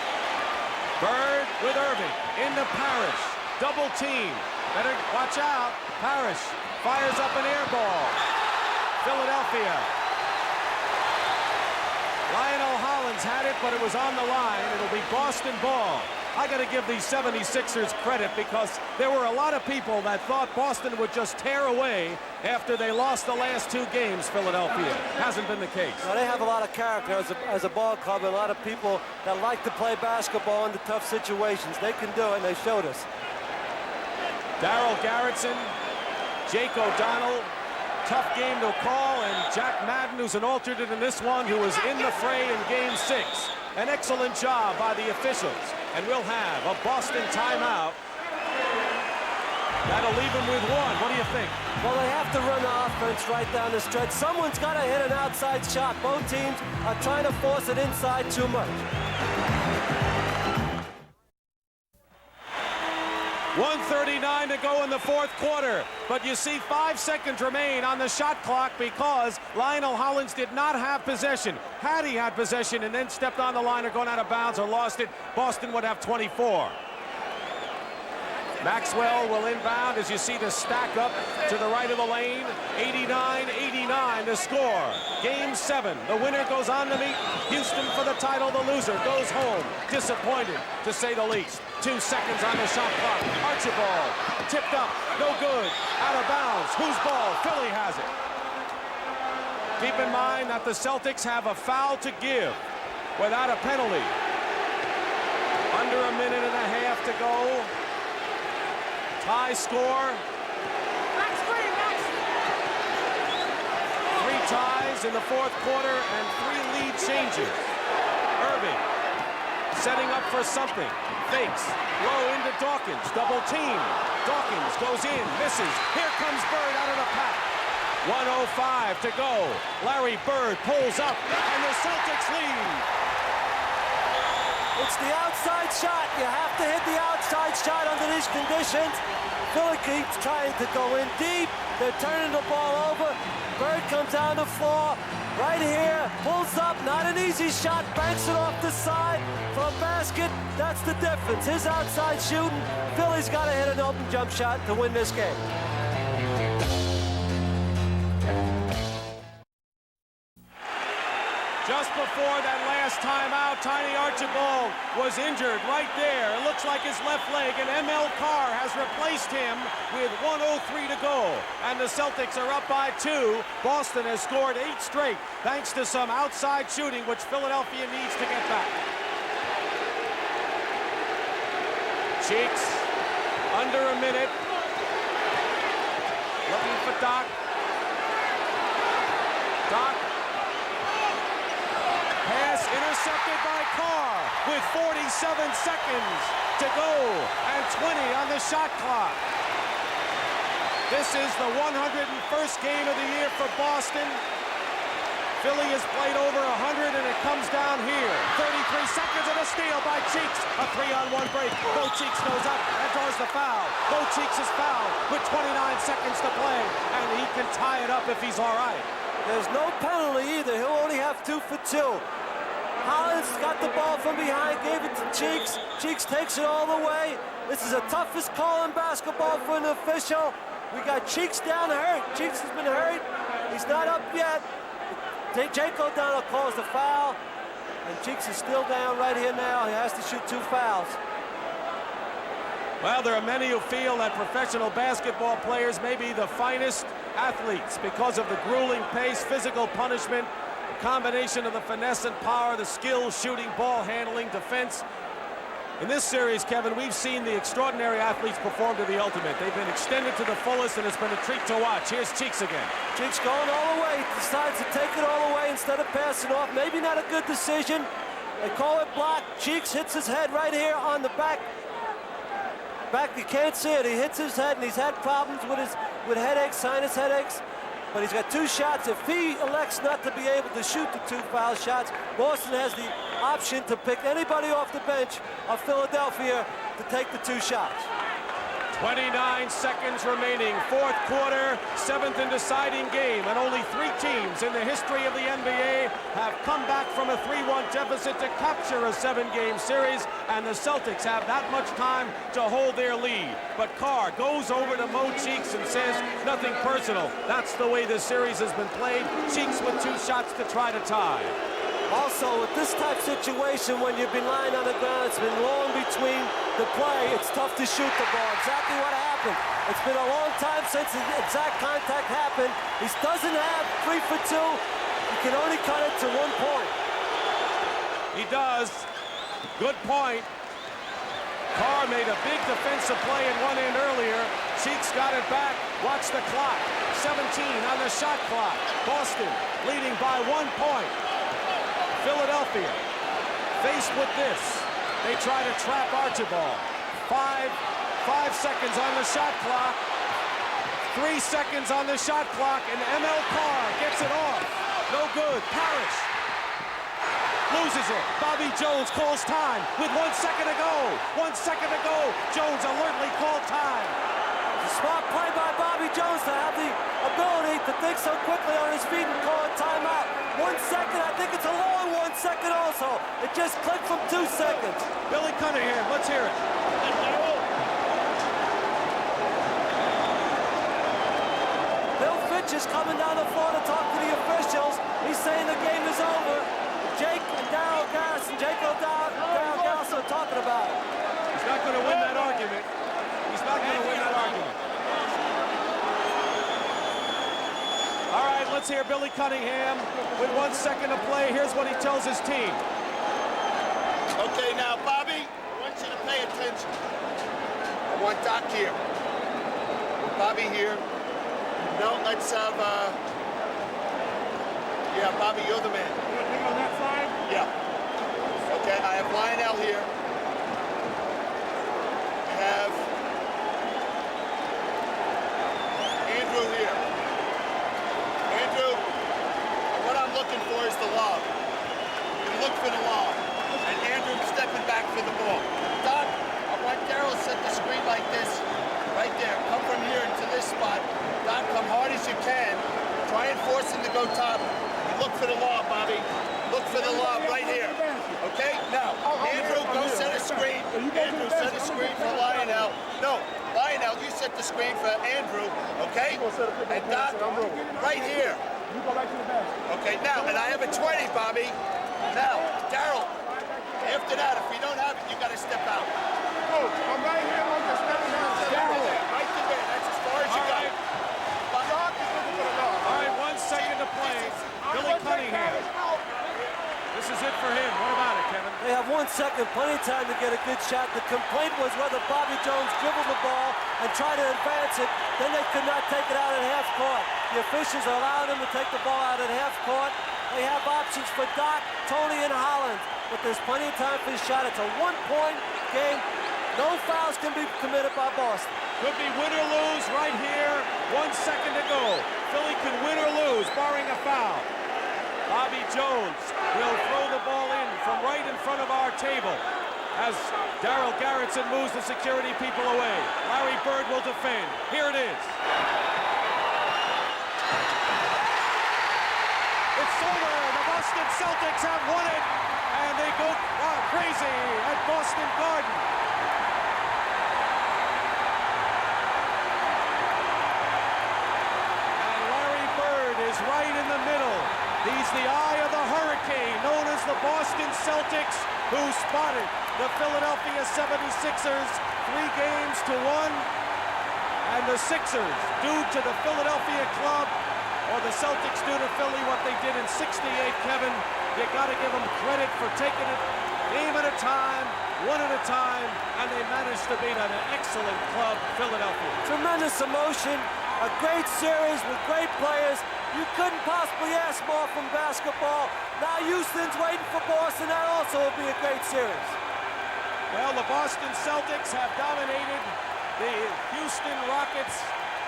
Bird with Irving into Parrish. Double team. Better watch out. Parrish fires up an air ball. Philadelphia. Lionel Hollins had it, but it was on the line. It'll be Boston ball. I got to give these 76ers credit because there were a lot of people that thought Boston would just tear away after they lost the last 2 games. Philadelphia hasn't been the case. Well, they have a lot of character as a ball club, and a lot of people that like to play basketball under tough situations. They can do it, and they showed us. Darryl Garrettson, Jake O'Donnell, tough game to call, and Jack Madden, who's an alternate in this one, who was in the fray in Game 6. An excellent job by the officials, and we'll have a Boston timeout. That'll leave them with 1. What do you think? Well, they have to run the offense right down the stretch. Someone's got to hit an outside shot. Both teams are trying to force it inside too much. 1:39 to go in the 4th quarter, but you see 5 seconds remain on the shot clock because Lionel Hollins did not have possession. Had he had possession and then stepped on the line or gone out of bounds or lost it, Boston would have 24. Maxwell will inbound as you see the stack up to the right of the lane. 89-89 the score. Game 7. The winner goes on to meet Houston for the title. The loser goes home. Disappointed, to say the least. 2 seconds on the shot clock. Archibald tipped up. No good. Out of bounds. Whose ball? Philly has it. Keep in mind that the Celtics have a foul to give without a penalty. Under a minute and a half to go. Tie score. 3 ties in the 4th quarter and 3 lead changes. Irving setting up for something. Fakes. Low into Dawkins. Double team. Dawkins goes in. Misses. Here comes Bird out of the pack. 1:05 to go. Larry Bird pulls up and the Celtics lead. It's the outside shot. You have to hit the outside shot under these conditions. Philly keeps trying to go in deep. They're turning the ball over. Bird comes down the floor. Right here. Pulls up. Not an easy shot. Banks it off the side for a basket. That's the difference. His outside shooting. Philly's got to hit an open jump shot to win this game. Just before that last timeout, Tiny Archibald was injured right there. It looks like his left leg, and ML Carr has replaced him with 1:03 to go. And the Celtics are up by 2. Boston has scored 8 straight, thanks to some outside shooting, which Philadelphia needs to get back. Cheeks, under a minute. Looking for Doc. Doc. Pass intercepted by Carr with 47 seconds to go and 20 on the shot clock. This is the 101st game of the year for Boston. Philly has played over 100 and it comes down here. 33 seconds and a steal by Cheeks. A 3-on-1 break. Bo Cheeks goes up and draws the foul. Bo Cheeks is fouled with 29 seconds to play and he can tie it up if he's all right. There's no penalty either. He'll only have 2 for 2. Hollins got the ball from behind, gave it to Cheeks. Cheeks takes it all the way. This is the toughest call in basketball for an official. We got Cheeks down hurt. Cheeks has been hurt. He's not up yet. Jake O'Donnell calls the foul, and Cheeks is still down right here now. He has to shoot 2 fouls. Well, there are many who feel that professional basketball players may be the finest athletes because of the grueling pace, physical punishment, the combination of the finesse and power, the skill, shooting, ball handling, defense. In this series, Kevin, we've seen the extraordinary athletes perform to the ultimate. They've been extended to the fullest, and it's been a treat to watch. Here's Cheeks again. Cheeks going all the way. Decides to take it all the way instead of passing off. Maybe not a good decision. They call it blocked. Cheeks hits his head right here on the back. You can't see it. He hits his head, and he's had problems with headaches, sinus headaches. But he's got 2 shots. If he elects not to be able to shoot the 2 foul shots, Boston has the option to pick anybody off the bench of Philadelphia to take the 2 shots. 29 seconds remaining, 4th quarter, 7th and deciding game, and only 3 teams in the history of the NBA have come back from a 3-1 deficit to capture a 7-game series, and the Celtics have that much time to hold their lead. But Carr goes over to Mo Cheeks and says, nothing personal. That's the way this series has been played. Cheeks with 2 shots to try to tie. Also, with this type of situation, when you've been lying on the ground, it's been long between the play, it's tough to shoot the ball. Exactly what happened. It's been a long time since the exact contact happened. He doesn't have 3 for 2. He can only cut it to 1 point. He does. Good point. Carr made a big defensive play in one end earlier. Cheeks got it back. Watch the clock. 17 on the shot clock. Boston leading by 1 point. Philadelphia faced with this. They try to trap Archibald. 5 seconds on the shot clock. 3 seconds on the shot clock, and ML Carr gets it off. No good. Parrish loses it. Bobby Jones calls time with 1 second to go. 1 second to go. Jones alertly called time. It's a smart play by Bobby Jones to have the ability to think so quickly on his feet and call a timeout. 1 second, I think it's a long 1 second also. It just clicked from 2 seconds. Billy Cunningham, let's hear it. Bill Fitch is coming down the floor to talk to the officials. He's saying the game is over. Jake and Daryl Garrison, Jake Daryl Garrison are talking about it. He's not going to win that argument. He's not going to win that argument. All right, let's hear Billy Cunningham with 1 second to play. Here's what he tells his team. Okay, now, Bobby, I want you to pay attention. I want Doc here. Bobby here. No, let's have, yeah, Bobby, you're the man. You want to pick on that side? Yeah. Okay, I have Lionel here. I have Andrew here. Andrew, what I'm looking for is the lob. You look for the lob. And Andrew stepping back for the ball. Doc, I want Daryl to set the screen like this. Right there. Come from here into this spot. Doc, come hard as you can. Try and force him to go top. Look for the lob, Bobby. Look for the lob right here. Okay? Now, Andrew, go set a screen. Andrew, set a screen for Lionel. No, Lionel, you set the screen for Andrew. Okay? And Doc, right here. You go back to the basket. Okay, now, and I have a 20, Bobby. Now, Daryl, after that, if we don't have it, you got to step out. Coach, I'm right here on the step down. Right to there. That's as far as you go. All right, 1 second to play. Billy Cunningham. This is it for him. What about it, Kevin? They have 1 second, plenty of time to get a good shot. The complaint was whether Bobby Jones dribbled the ball and tried to advance it. Then they could not take it out at half court. The officials allowed him to take the ball out at half court. They have options for Doc, Tony, and Hollins, but there's plenty of time for the shot. It's a 1-point game. No fouls can be committed by Boston. Could be win or lose right here. 1 second to go. Philly can win or lose, barring a foul. Bobby Jones will throw the ball in from right in front of our table as Daryl Garrison moves the security people away. Larry Bird will defend. Here it is. Boston Celtics have won it, and they go crazy at Boston Garden. And Larry Bird is right in the middle. He's the eye of the hurricane, known as the Boston Celtics, who spotted the Philadelphia 76ers 3 games to 1. And the Sixers, due to the Philadelphia club, or the Celtics do to Philly what they did in '68, Kevin. You got to give them credit for taking it game at a time, one at a time, and they managed to beat an excellent club, Philadelphia. Tremendous emotion, a great series with great players. You couldn't possibly ask more from basketball. Now Houston's waiting for Boston. That also will be a great series. Well, the Boston Celtics have dominated the Houston Rockets.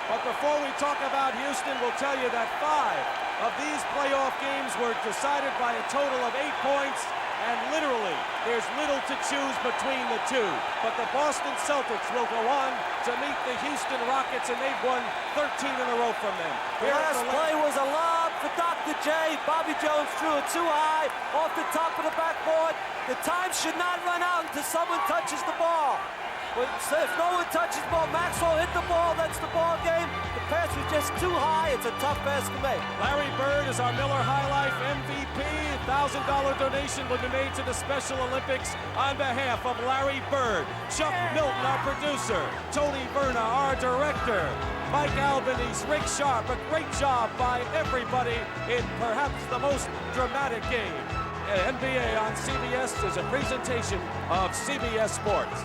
But before we talk about Houston, we'll tell you that 5 of these playoff games were decided by a total of 8 points, and literally, there's little to choose between the two. But the Boston Celtics will go on to meet the Houston Rockets, and they've won 13 in a row from them. The last play was a lob for Dr. J. Bobby Jones threw it too high off the top of the backboard. The time should not run out until someone touches the ball. If no one touches the ball, Maxwell hit the ball, that's the ball game. The pass was just too high. It's a tough pass to make. Larry Bird is our Miller High Life MVP. $1,000 donation will be made to the Special Olympics on behalf of Larry Bird, Chuck Milton, our producer, Tony Verna, our director, Mike Albanese, Rick Sharp. A great job by everybody in perhaps the most dramatic game. NBA on CBS is a presentation of CBS Sports.